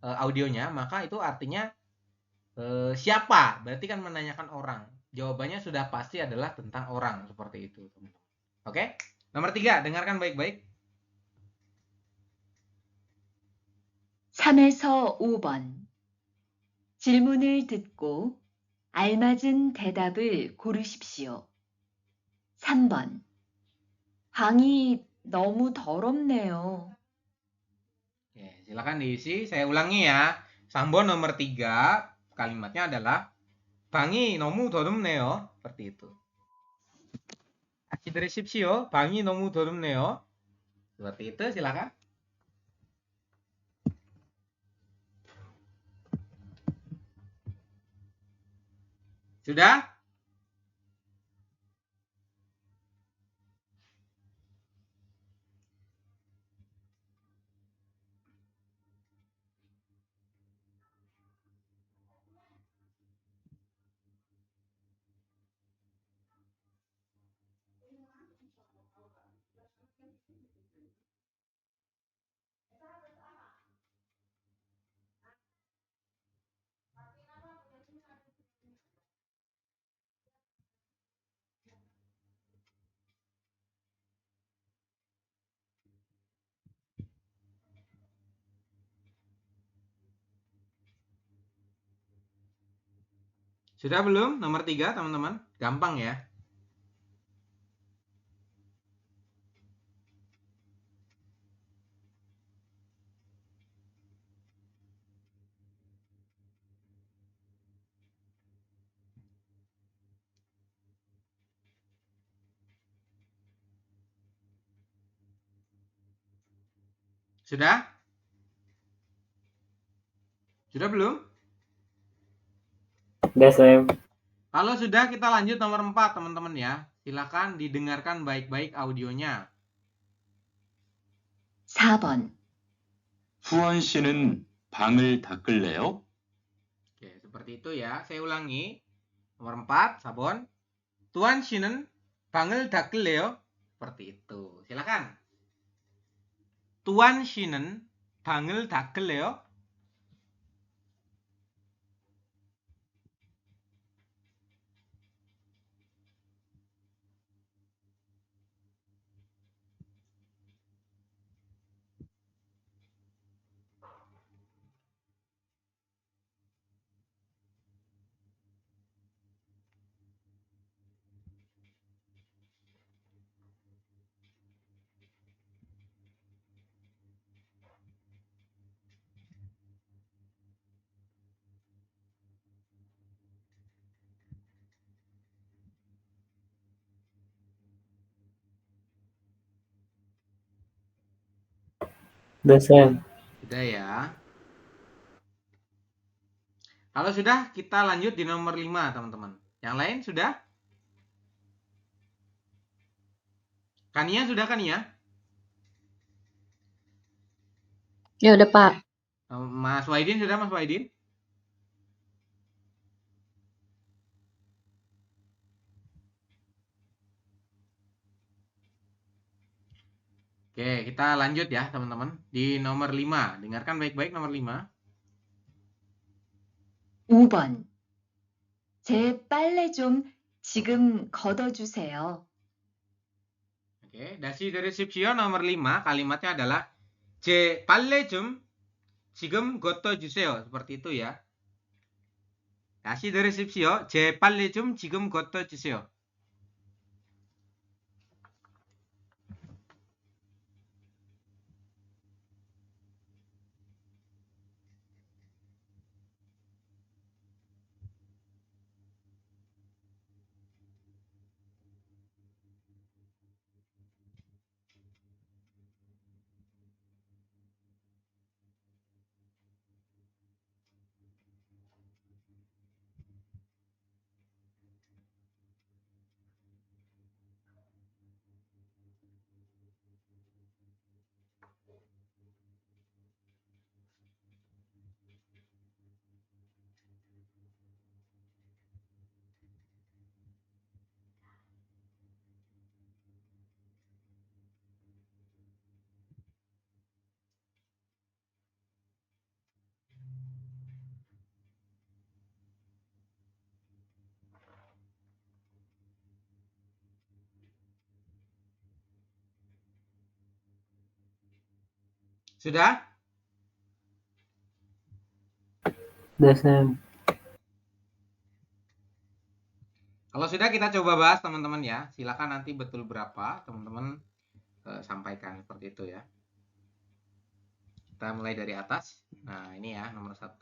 audionya, maka itu artinya siapa? Berarti kan menanyakan orang. Jawabannya sudah pasti adalah tentang orang, seperti itu, teman-teman. Oke? Nomor 3, dengarkan baik-baik. 3에서 5번. 질문을 듣고 알맞은 대답을 고르십시오. 3번. 방이 너무 더럽네요. Oke, silakan diisi. Saya ulangi ya. Sambon nomor 3, kalimatnya adalah 방이 너무 더럽네요. Seperti itu. 기다리십시오. 방이 너무 더럽네요. Seperti itu, silakan. Sudah? Sudah belum? Nomor 3, teman-teman. Gampang ya. Sudah? Sudah belum? Udah, Sam. Kalau sudah, kita lanjut nomor 4, teman-teman ya. Silakan didengarkan baik-baik audionya. 4번. 후원 씨는 방을 닦을래요? Oke, seperti itu ya. Saya ulangi. Nomor 4, Sabon. Tuan Shinen 방을 닦을래요? Seperti itu. Silakan. Tuan Shinen 방을 닦을래요? The same. Sudah ya. Kalau sudah, kita lanjut di nomor 5, teman-teman. Yang lain sudah? Kania sudah, Kania? Ya udah, Pak. Mas Waidin sudah, Mas Waidin? Oke, kita lanjut ya, teman-teman. Di nomor 5. Dengarkan baik-baik nomor 5. 5번. 제 빨래 좀 지금 걷어주세요. Oke, dasi deskripsio nomor 5, kalimatnya adalah 제 빨래 좀 지금 걷어주세요. Seperti itu ya. 다시 들으십시오. 제 빨래 좀 지금 걷어주세요. Sudah? The same. Kalau sudah kita coba bahas teman-teman ya. Silakan nanti betul berapa teman-teman sampaikan seperti itu ya. Kita mulai dari atas. Nah ini ya nomor 1.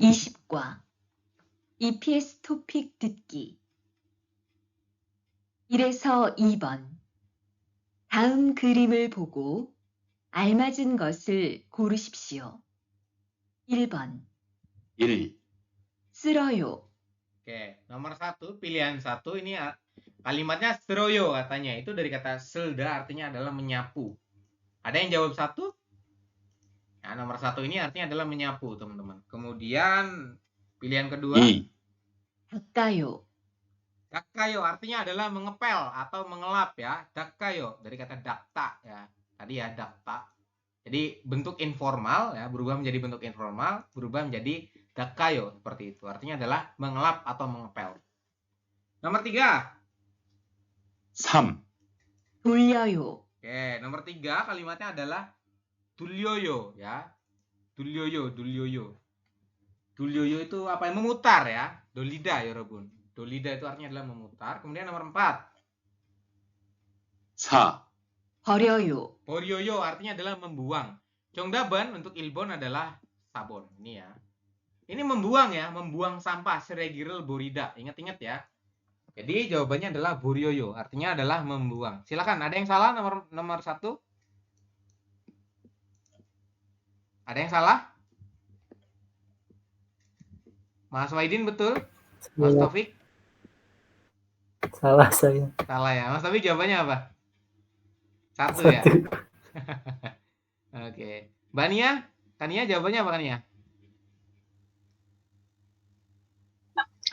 20과 EPS 토픽 듣기 1에서 2번 다음 그림을 보고 알맞은 것을 고르십시오. 1번 1. 쓸어요. Oke, nomor 1 pilihan 1 ini kalimatnya seroyo katanya. Itu dari kata selda artinya adalah menyapu. Ada yang jawab 1? Nah, nomor 1 ini artinya adalah menyapu, teman-teman. Kemudian pilihan kedua 2. 닦아요. dakkayo artinya adalah mengepel atau mengelap ya. Dakkayo dari kata dakta ya. Tadi ya dakta. Jadi bentuk informal ya, berubah menjadi bentuk informal, berubah menjadi dakkayo seperti itu. Artinya adalah mengelap atau mengepel. Nomor 3. 3. 돌려요. Oke, nomor 3 kalimatnya adalah dulyoyo ya. Dulyoyo. Dulyoyo itu apa? Memutar ya. Dolida ya, Robun. Dolida itu artinya adalah memutar. Kemudian nomor 4. 4. 버려요. Boryoyo artinya adalah membuang. Jongdaban untuk ilbon adalah sabon. Ini ya. Ini membuang ya, membuang sampah. Seregirel borida. Ingat-ingat ya. Jadi jawabannya adalah boryoyo. Artinya adalah membuang. Silakan, ada yang salah nomor 1? Ada yang salah? Mas Waidin betul? Mas Taufik? Salah saya. Salah ya. Mas Taufik jawabannya apa? 1 ya? Oke. Mbak Nia? Kania jawabannya apa, Kania?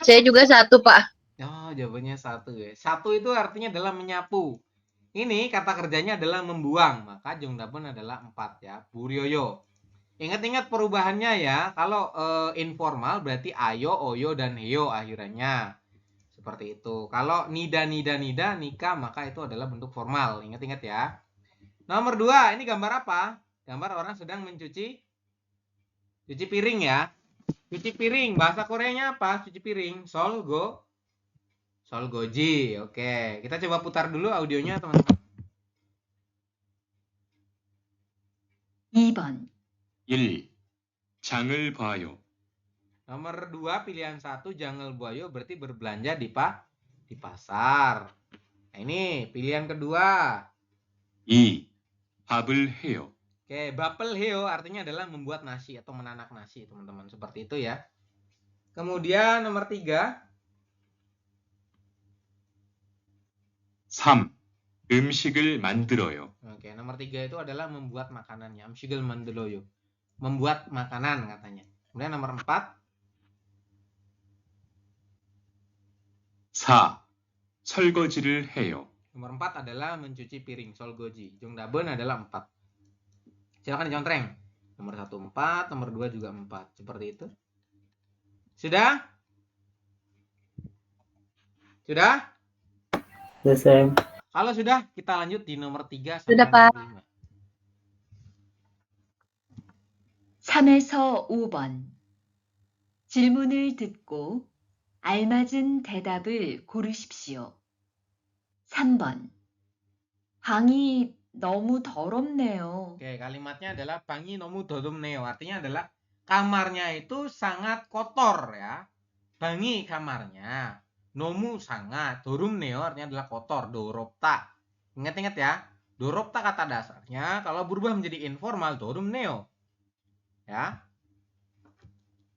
Saya juga 1, Pak. Oh, jawabannya 1 ya. 1 itu artinya adalah menyapu. Ini kata kerjanya adalah membuang. Maka jongdapun adalah 4 ya. Buryoyo. Ingat-ingat perubahannya ya. Kalau informal berarti ayo, oyo, dan heyo akhirannya. Seperti itu. Kalau nida, nika, maka itu adalah bentuk formal. Ingat-ingat ya. Nomor 2, ini gambar apa? Gambar orang sedang cuci piring ya. Cuci piring, bahasa Koreanya apa? Cuci piring, solgoji. Oke, kita coba putar dulu audionya, teman-teman. 2번 1. 장을 봐요. Nomor 2 pilihan 1 jangan buayo berarti berbelanja di pasar. Nah, ini pilihan kedua. 2. 밥을 해요. Oke, bapel heo artinya adalah membuat nasi atau menanak nasi, teman-teman. Seperti itu ya. Kemudian nomor 3. 3. 음식을 만들어요. Oke, nomor 3 itu adalah membuat makanannya. Amshigel mandeloyo. Membuat makanan katanya. Kemudian nomor 4. 4. 설거지를 해요. Nomor 4 adalah mencuci piring, solgoji. Jongdaben adalah 4. Silakan dicontreng. Nomor 1 4, nomor 2 juga 4. Seperti itu. Sudah? Sudah? The same. Kalau sudah, kita lanjut di nomor 3 sampai Sudah, Pak. nomor 5. 3에서 5번. 질문을 듣고 알맞은 대답을 고르십시오. 3번. 방이 너무 더럽네요. Oke, kalimatnya adalah bangi nomu dodumneo. Artinya adalah kamarnya itu sangat kotor ya. Bangi kamarnya. Nomu sangat. Dorumneo artinya adalah kotor. Doropta. Ingat-ingat ya. Doropta kata dasarnya. Kalau berubah menjadi informal, dorumneo. Ya.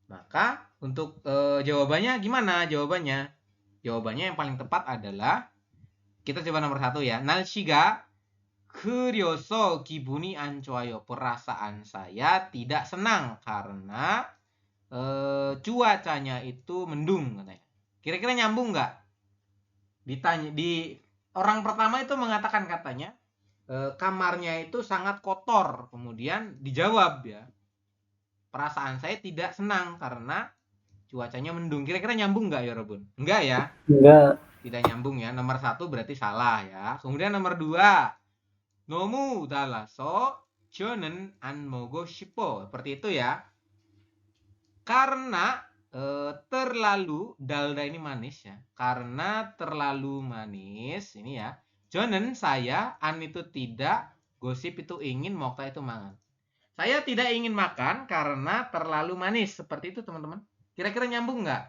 Maka untuk jawabannya gimana? Jawabannya yang paling tepat adalah kita coba nomor 1 ya. 날씨가 흐려서 기분이 안 좋아요. Perasaan saya tidak senang karena cuacanya itu mendung katanya. Kira-kira nyambung nggak? Ditanya di orang pertama itu mengatakan katanya kamarnya itu sangat kotor. Kemudian dijawab ya. Perasaan saya tidak senang karena cuacanya mendung. Kira-kira nyambung nggak ya, Robun? Enggak ya? Enggak. Tidak nyambung ya. Nomor 1 berarti salah ya. Kemudian nomor 2. 너무 달라서 저는 안 먹고 싶어. Seperti itu ya. Karena terlalu, dalda ini manis ya. Karena terlalu manis, ini ya. 저는 saya, an itu tidak, gosip itu ingin, mokta itu mangan. Saya tidak ingin makan karena terlalu manis. Seperti itu teman-teman. Kira-kira nyambung nggak?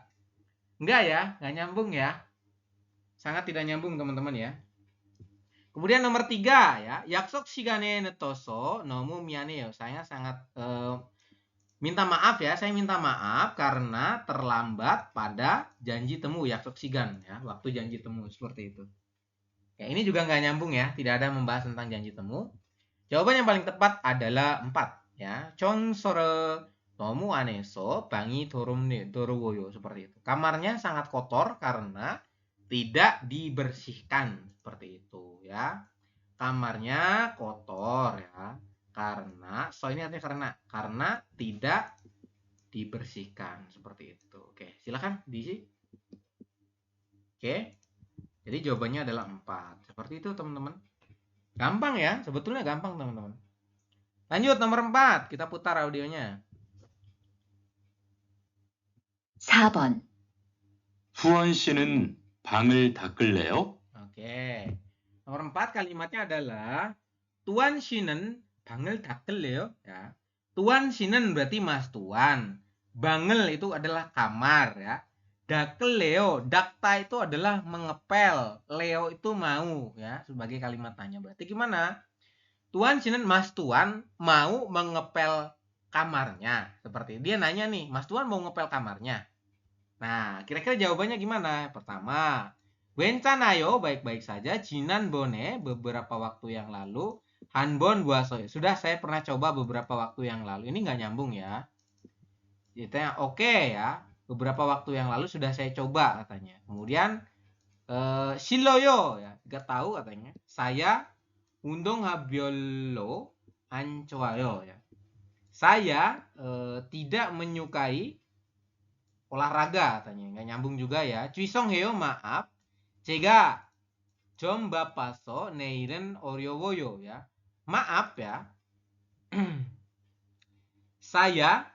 Nggak ya, nggak nyambung ya. Sangat tidak nyambung teman-teman ya. Kemudian nomor 3 ya, 약속 시간에 늦어서 너무 미안해요. Saya sangat minta maaf ya, saya minta maaf karena terlambat pada janji temu, 약속 시간 ya, waktu janji temu seperti itu. Ya, ini juga nggak nyambung ya, tidak ada membahas tentang janji temu. Jawaban yang paling tepat adalah 4 ya. 청소를 너무 안 해서 방이 더러워요. Seperti itu. Kamarnya sangat kotor karena tidak dibersihkan. Seperti itu ya. Kamarnya kotor ya. Karena, so ini artinya karena tidak dibersihkan. Seperti itu. Oke, silakan diisi. Oke. Jadi jawabannya adalah 4. Seperti itu teman-teman. Gampang ya. Sebetulnya gampang teman-teman. Lanjut nomor 4. Kita putar audionya. 4번. 후원 씨는 방을 닦을래요? Oke. Nomor 4 kalimatnya adalah Tuan Shinen bangel 닦을래요 ya. Tuan Shinen berarti Mas Tuan. Bangel itu adalah kamar ya. 닦을래요, dakta itu adalah mengepel. Leo itu mau ya sebagai kalimat tanya. Berarti gimana? Tuan Shinen Mas Tuan mau mengepel kamarnya. Seperti dia nanya nih, Mas Tuan mau ngepel kamarnya. Nah, kira-kira jawabannya gimana? Pertama, 괜찮아요, baik-baik saja. 지난번에 beberapa waktu yang lalu. 한번 보았어요. Sudah saya pernah coba beberapa waktu yang lalu. Ini nggak nyambung ya. Ditanya oke ya. Beberapa waktu yang lalu sudah saya coba katanya. Kemudian 실로요 ya. Nggak tahu katanya. Saya 운동하별로 안 좋아요 ya. Saya tidak menyukai olahraga katanya. Nggak nyambung juga ya. 죄송해요, maaf. 제가 좀 바빠서 내일은 어려워요 ya. Maaf ya. Saya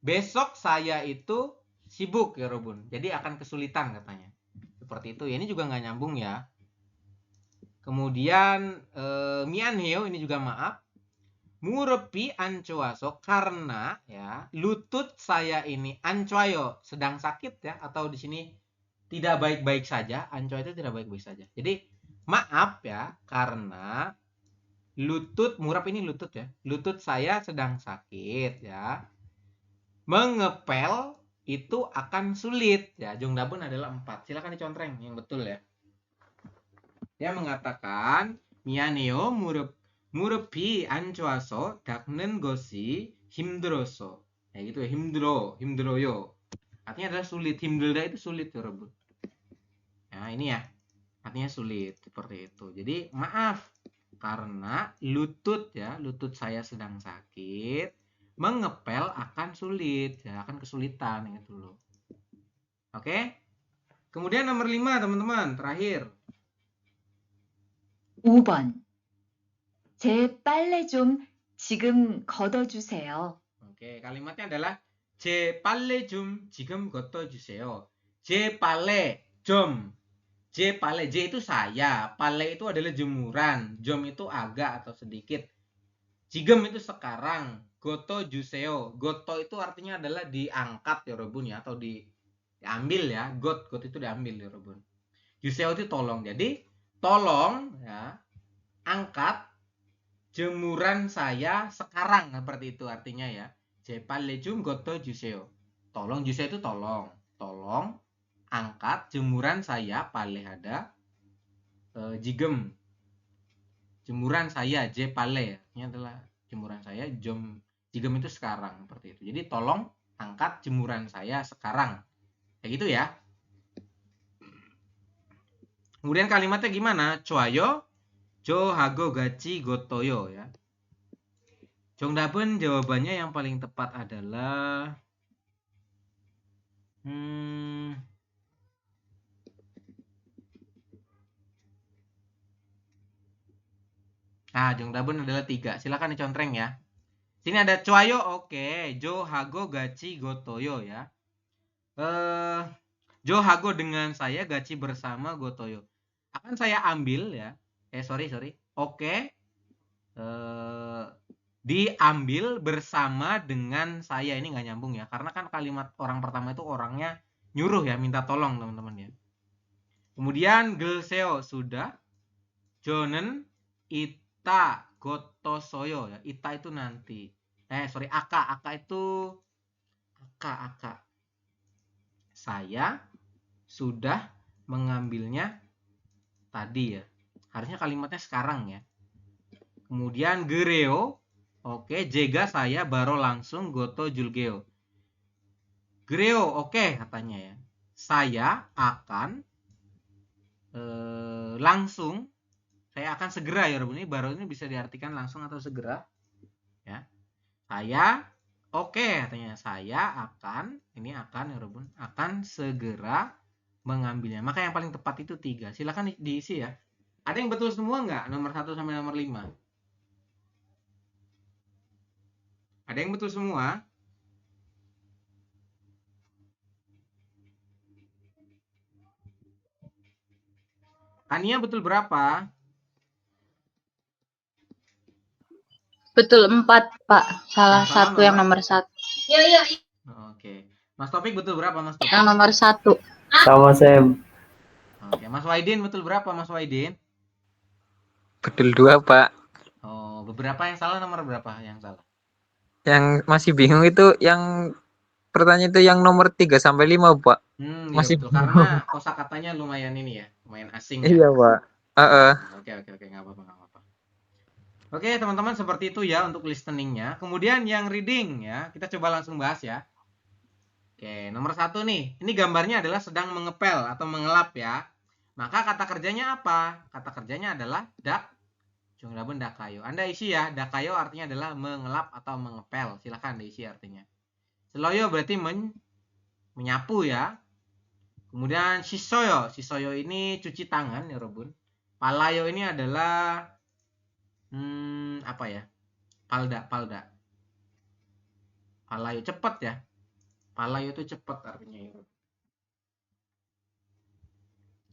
besok saya itu sibuk ya Robun. Jadi akan kesulitan katanya. Seperti itu. Ya, ini juga nggak nyambung ya. Kemudian mianheo ini juga maaf. 무릎이 안 좋아서 karena ya lutut saya ini 안 좋아요 sedang sakit ya, atau di sini tidak baik-baik saja. 안 좋아요 itu tidak baik-baik saja. Jadi maaf ya karena lutut, murab ini lutut ya. Lutut saya sedang sakit ya. Mengepel itu akan sulit ya. Jongdabun adalah 4. Silakan dicontreng yang betul ya. Dia mengatakan 미안해요. 무릎이 안 좋아서 닦는 것이 힘들어서. Ya gitu ya. 힘들어요. Artinya adalah sulit. 힘들다 itu sulit ya, Rebut. Nah, ini ya. Artinya sulit seperti itu. Jadi maaf karena lutut ya, lutut saya sedang sakit, mengepel akan sulit, ya akan kesulitan gitu loh. Oke? Kemudian nomor 5 teman-teman, terakhir. 5번. 제 빨래 좀 지금 걷어주세요. Oke, kalimatnya adalah 제 빨래 좀 지금 걷어주세요. 제 빨래 좀. 제 빨래, J itu saya, 빨래 itu adalah jemuran, 좀 itu agak atau sedikit. 지금 itu sekarang, 걷어주세요. goto itu artinya adalah diangkat ya Robun ya, atau diambil ya. got itu diambil ya Robun. 주세요 itu tolong. Jadi tolong ya, angkat jemuran saya sekarang, seperti itu artinya ya. 제 빨래 좀 걷어주세요. tolong, 주세요 itu tolong. Tolong angkat jemuran saya, 빨래 ada 지금 jemuran saya, 제 빨래 ini adalah jemuran saya, 지금 itu sekarang, seperti itu. Jadi tolong angkat jemuran saya sekarang. Kayak gitu ya. Kemudian kalimatnya gimana? 좋아요. 저하고 같이 걷어요 ya. 정답은 jawabannya yang paling tepat adalah Nah, 정답은 adalah 3. Silakan dicontreng ya. Sini ada 좋아요, oke. 저하고 같이 걷어요 ya. 저하고 dengan saya, 같이 bersama 걷어요. Akan saya ambil ya. Sorry. Oke. Diambil bersama dengan saya. Ini nggak nyambung ya. Karena kan kalimat orang pertama itu orangnya nyuruh ya, minta tolong teman-teman ya. Kemudian 글쎄요 sudah. 저는 ita 걷어서요 ya. Ita itu nanti. aka itu aka. Saya sudah mengambilnya tadi ya. Harusnya kalimatnya sekarang ya. Kemudian 그래요. Oke, jega saya baru langsung goto julgeo. 그래요, oke katanya ya. Saya akan langsung, saya akan segera ya Robun. Ini baru ini bisa diartikan langsung atau segera ya. Saya oke katanya, saya akan, ini akan ya Robun, akan segera mengambilnya. Maka yang paling tepat itu 3. Silakan diisi ya. Ada yang betul semua nggak? Nomor 1 sampai nomor 5. Ada yang betul semua? Kania betul berapa? Betul 4, Pak. Salah Yang satu salah yang nomor 1. Oke. Mas Topik betul berapa Mas Topik? Yang nomor 1. Sama Sam. Oke. Mas Waidin betul berapa Mas Waidin? Betul 2, Pak. Oh, beberapa yang salah, nomor berapa yang salah? Yang masih bingung itu yang pertanyaan itu yang nomor 3 sampai 5, Pak. Masih betul. Karena kosakatanya lumayan ini ya, lumayan asing ya. Iya, Pak. Oke, nggak apa-apa. Oke, teman-teman, seperti itu ya untuk listeningnya. Kemudian yang reading ya, kita coba langsung bahas ya. Oke, nomor 1 nih. Ini gambarnya adalah sedang mengepel atau mengelap ya. Maka kata kerjanya apa? Kata kerjanya adalah Jongdabun dakayo. Anda isi ya. Dakayo artinya adalah mengelap atau mengepel. Silahkan diisi artinya. Seloyo berarti menyapu ya. Kemudian shisoyo. Shisoyo ini cuci tangan ya Robun. Palayo ini adalah apa ya? Palda. Palayo cepat ya. Palayo itu cepat artinya ya.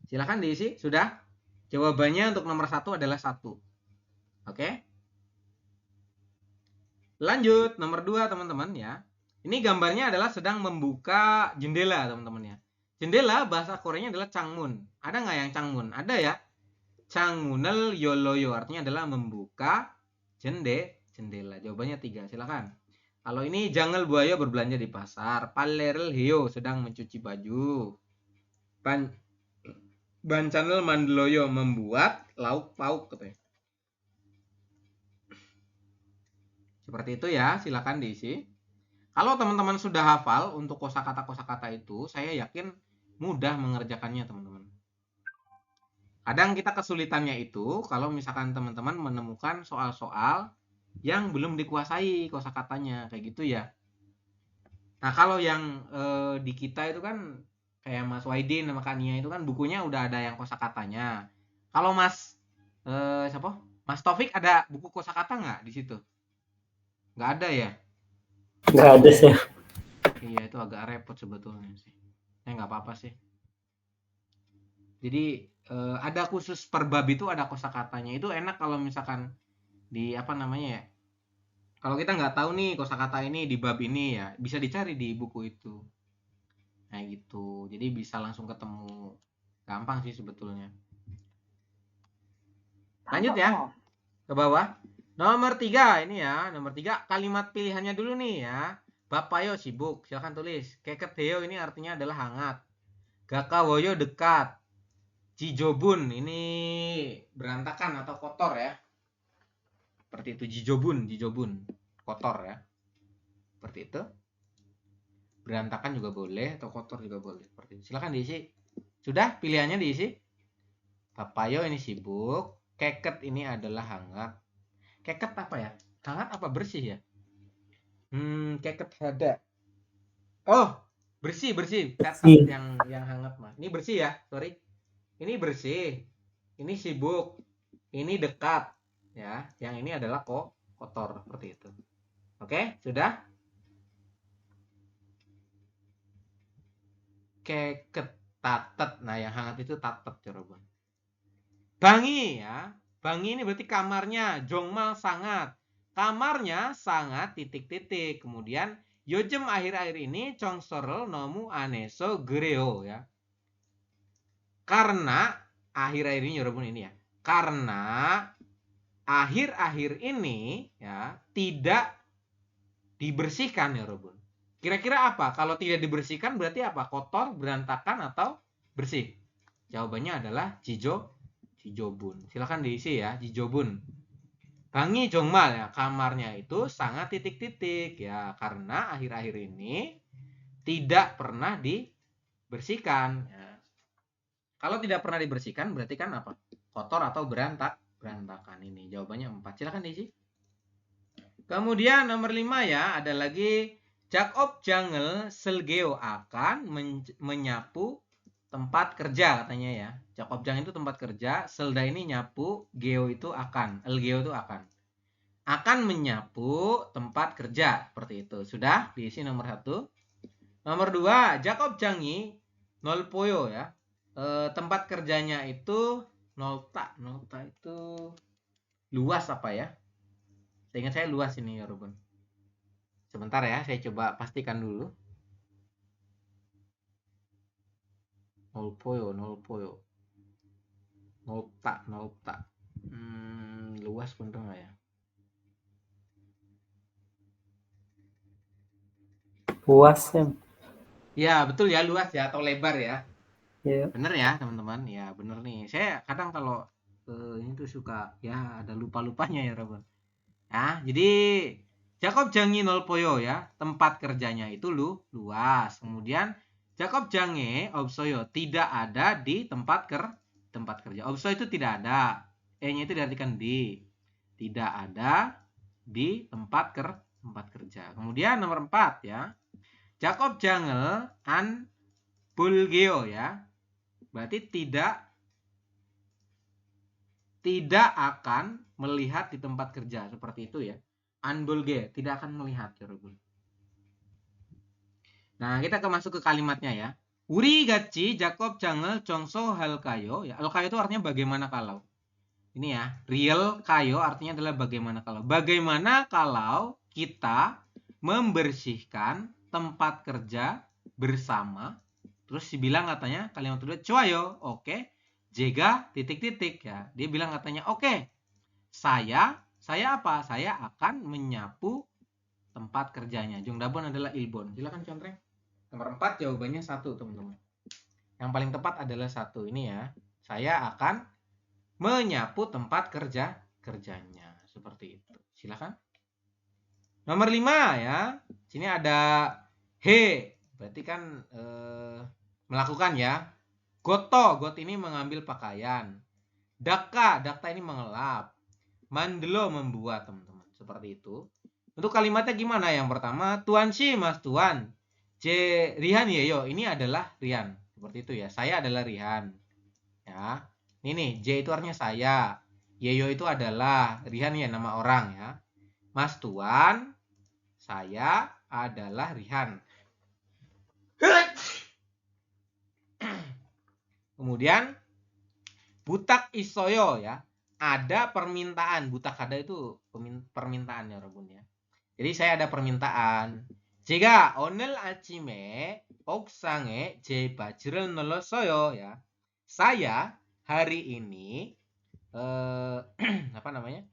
Silahkan diisi. Sudah? Jawabannya untuk nomor 1 adalah 1. Oke. Lanjut, nomor 2 teman-teman ya. Ini gambarnya adalah sedang membuka jendela teman-teman ya. Jendela bahasa Koreanya adalah changmun. Ada nggak yang changmun? Ada ya. Changmun을 열어요 artinya adalah membuka jendela. Jawabannya 3. Silakan. Kalau ini Jangal Buaya berbelanja di pasar. Palerel Heo sedang mencuci baju. Bancanel Mandeloyo membuat lauk pauk katanya. Seperti itu ya, silakan diisi. Kalau teman-teman sudah hafal untuk kosakata itu, saya yakin mudah mengerjakannya, teman-teman. Kadang kita kesulitannya itu kalau misalkan teman-teman menemukan soal-soal yang belum dikuasai kosakatanya, kayak gitu ya. Nah, kalau yang di kita itu kan kayak Mas Waidin sama Kak Nia itu kan bukunya udah ada yang kosakatanya. Kalau Mas siapa? Mas Taufik ada buku kosakata nggak di situ? Nggak ada ya? Nggak ada sih. Iya, itu agak repot sebetulnya sih. Nggak apa-apa sih. Jadi ada khusus per bab itu ada kosakatanya. Itu enak kalau misalkan di apa namanya ya? Kalau kita nggak tahu nih kosakata ini di bab ini ya, bisa dicari di buku itu. Nah gitu. Jadi bisa langsung ketemu. Gampang sih sebetulnya. Lanjut ya. Ke bawah. Nomor 3 ini ya. Nomor 3 kalimat pilihannya dulu nih ya. Bapayo sibuk. Silahkan tulis. Keketeo ini artinya adalah hangat. Gakawoyo dekat. Jijobun ini berantakan atau kotor ya. Seperti itu. Jijobun. Kotor ya. Seperti itu. Berantakan juga boleh atau kotor juga boleh. Seperti itu. Silahkan diisi. Sudah pilihannya diisi. Papayo ini sibuk. Keket ini adalah hangat. Keket apa ya? Hangat apa bersih ya? Keket ada. Oh, bersih. Keket yang hangat mah. Ini bersih ya, sorry. Ini bersih. Ini sibuk. Ini dekat. Ya, yang ini adalah kotor seperti itu. Oke, sudah? Keket tatet. Nah, yang hangat itu tatet coba. Bangi ya. Bangi ini berarti kamarnya. Jongmal sangat. Kamarnya sangat titik-titik. Kemudian yojem akhir-akhir ini chongsorel nomu aneso gereo ya. Karena akhir-akhir ini yorobun ini ya. Karena akhir-akhir ini ya tidak dibersihkan yorobun. Kira-kira apa? Kalau tidak dibersihkan berarti apa? Kotor, berantakan atau bersih? Jawabannya adalah jijobun. Silahkan diisi ya, jijobun. Bangi jongmal ya, kamarnya itu sangat titik-titik ya, karena akhir-akhir ini tidak pernah dibersihkan. Ya. Kalau tidak pernah dibersihkan berarti kan apa? Kotor atau berantakan ini. Jawabannya 4. Silahkan diisi. Kemudian nomor 5 ya, ada lagi Jakob Jangel Selgeo akan menyapu tempat kerja katanya ya. Jakob Jang itu tempat kerja, Selda ini nyapu, Geo itu akan, Elgeo itu akan. Akan menyapu tempat kerja, seperti itu. Sudah diisi nomor 1. Nomor 2, Jakob Jangi nolpoyo ya. Tempat kerjanya itu nolta itu luas apa ya? Seingat saya luas ini ya Ruben. Sebentar ya, saya coba pastikan dulu. Nolpoyo. Nolta. Luas bener nggak ya? Luas ya. Ya betul ya, luas ya atau lebar ya. Ya. Bener ya teman-teman, ya bener nih. Saya kadang kalau ini tuh suka ya ada lupa-lupanya ya Robert. Ya, jadi Jakob Jangi nolpoyo ya, tempat kerjanya itu luas. Kemudian Jakob Jange obsoyo tidak ada di tempat kerja. Obso itu tidak ada. E-nya itu diartikan di. Tidak ada di tempat kerja. Kemudian nomor 4 ya. Jakob Jangel an bulgeo ya. Berarti tidak akan melihat di tempat kerja seperti itu ya. Anbulge tidak akan melihat ya Robun. Nah, kita masuk ke kalimatnya ya. Uri gaci Jakob Jangel Jongso halkayo ya. Halkayo itu artinya bagaimana kalau. Ini ya, real kayo artinya adalah bagaimana kalau. Bagaimana kalau kita membersihkan tempat kerja bersama. Terus dibilang katanya kalimat kedua cuayo, oke. Jega titik-titik ya. Dia bilang katanya oke. Saya Saya apa? Saya akan menyapu tempat kerjanya. Jongdabon adalah ilbon. Silakan contreng. Nomor 4 jawabannya 1, teman-teman. Yang paling tepat adalah 1 ini ya. Saya akan menyapu tempat kerjanya. Seperti itu. Silakan. Nomor 5 ya. Sini ada he. Berarti kan melakukan ya. Goto. Got ini mengambil pakaian. Dakta ini mengelap. Mandelo membuat, teman-teman. Seperti itu. Untuk kalimatnya gimana? Yang pertama, Tuan si Mas Tuan. J Rihan Yeyo. Ini adalah Rihan. Seperti itu ya. Saya adalah Rihan. Ya. Ini nih, J itu artinya saya. Yeyo itu adalah Rihan ya, nama orang ya. Mas Tuan, saya adalah Rihan. Kemudian butak isoyo ya. Ada permintaan. Butak ada itu permintaan ya, Rabun ya. Jadi saya ada permintaan. Jika 오늘 아침에 옥상에 제 바지를 널었어요 ya. Saya hari ini apa namanya?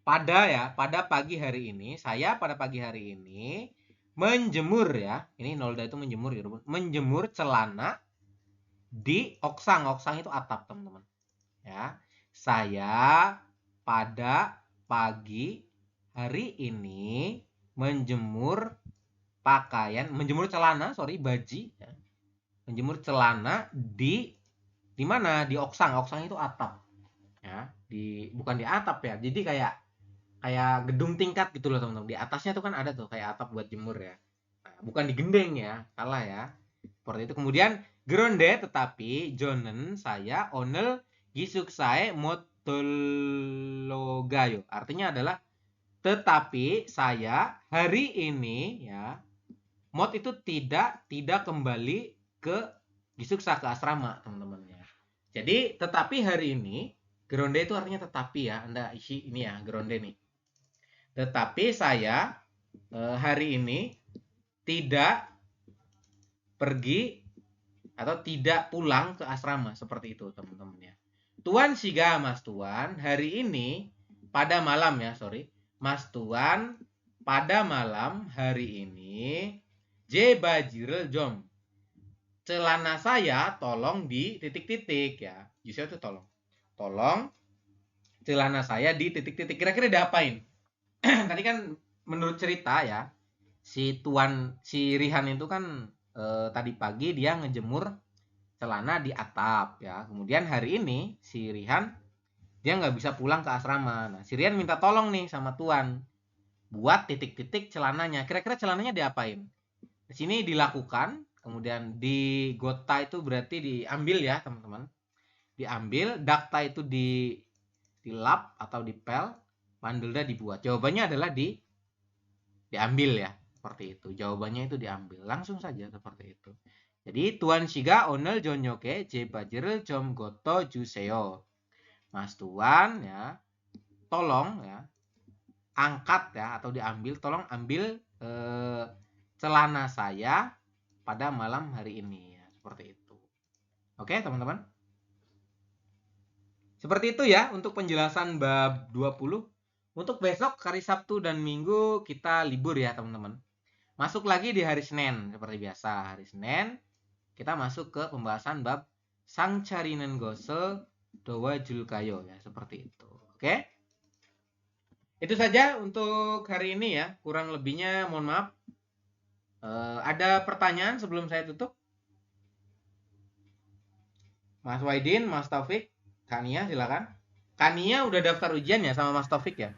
Pada pagi hari ini, saya pada pagi hari ini menjemur ya. Ini nolda itu menjemur ya, menjemur celana di oksang. Oksang itu atap, teman-teman. Ya. Saya pada pagi hari ini menjemur celana, baji ya. Menjemur celana di mana? Di oksang. Oksang itu atap. Ya, bukan di atap ya. Jadi kayak gedung tingkat gitu loh, teman-teman. Di atasnya tuh kan ada tuh kayak atap buat jemur ya. Nah, bukan di gendeng ya. Salah ya. Seperti itu. Kemudian geronde tetapi jonen saya onel gisuksae motologayo. Artinya adalah tetapi saya hari ini ya. Mot itu tidak kembali ke gisuksa, ke asrama, teman-teman ya. Jadi tetapi hari ini geronde itu artinya tetapi ya. Anda isi ini ya, geronde nih. Tetapi saya hari ini tidak pergi atau tidak pulang ke asrama, seperti itu, teman-teman ya. Tuan siga Mas Tuan, hari ini pada malam ya, Mas Tuan pada malam hari ini J bajirel jom. Celana saya tolong di titik-titik ya. Justru itu tolong. Tolong celana saya di titik-titik. Kira-kira diapain? Tadi kan menurut cerita ya, si Rihan itu kan tadi pagi dia ngejemur celana di atap ya. Kemudian hari ini si Rihan dia nggak bisa pulang ke asrama. Nah, si Rihan minta tolong nih sama Tuan buat titik-titik celananya. Kira-kira celananya diapain? Di sini dilakukan, kemudian di gota itu berarti diambil ya, teman-teman. Diambil, dakta itu dilap atau dipel, mandelda dibuat. Jawabannya adalah diambil ya, seperti itu. Jawabannya itu diambil. Langsung saja seperti itu. Jadi Tuan Shiga 오늘 저녁에 제 바지를 좀 걷어 주세요. Mas Tuan ya, tolong ya, angkat ya atau diambil, tolong ambil celana saya pada malam hari ini ya, seperti itu. Oke, teman-teman. Seperti itu ya untuk penjelasan bab 20. Untuk besok hari Sabtu dan Minggu kita libur ya, teman-teman. Masuk lagi di hari Senin seperti biasa. Hari Senin kita masuk ke pembahasan bab Sangcarinen Gose Dowa Julkayo ya, seperti itu. Oke? Itu saja untuk hari ini ya. Kurang lebihnya mohon maaf. Ada pertanyaan sebelum saya tutup? Mas Waidin, Mas Taufik, Kania silakan. Kania udah daftar ujian ya sama Mas Taufik ya?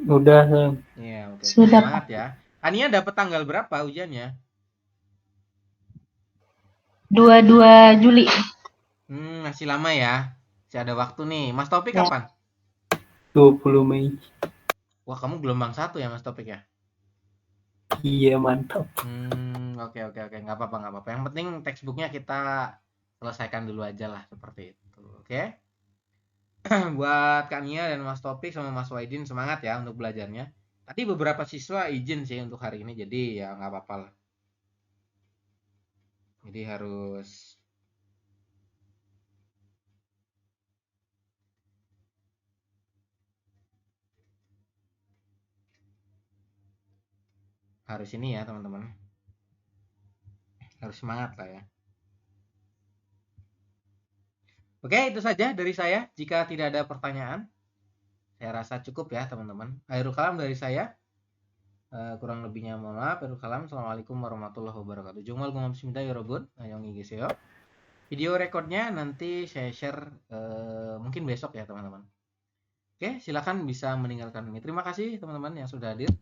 Udah, Sam. Iya, oke. Sudah, Semangat ya. Kania dapat tanggal berapa ujiannya? 22 Juli. Masih lama ya. Masih ada waktu nih. Mas Taufik Ya. kapan? 20 Mei. Wah, kamu gelombang 1 ya Mas Taufik ya? Iya, mantap. Oke. Nggak apa-apa. Yang penting textbooknya kita selesaikan dulu aja lah, seperti itu. Oke? Buat Kak Nia dan Mas Taufik sama Mas Waidin semangat ya untuk belajarnya. Tadi beberapa siswa izin sih untuk hari ini, jadi ya nggak apa-apa lah. Jadi harus Harus ini ya teman-teman. Harus semangat lah ya. Oke, itu saja dari saya. Jika tidak ada pertanyaan, saya rasa cukup ya teman-teman. Akhirul kalam dari saya. Kurang lebihnya mohon maaf. Akhirul kalam. Assalamualaikum warahmatullahi wabarakatuh. Jungmal gumamsimda yorobun. Ayong igeseo. Video recordnya nanti saya share mungkin besok ya teman-teman. Oke, silakan bisa meninggalkan ini. Terima kasih teman-teman yang sudah hadir.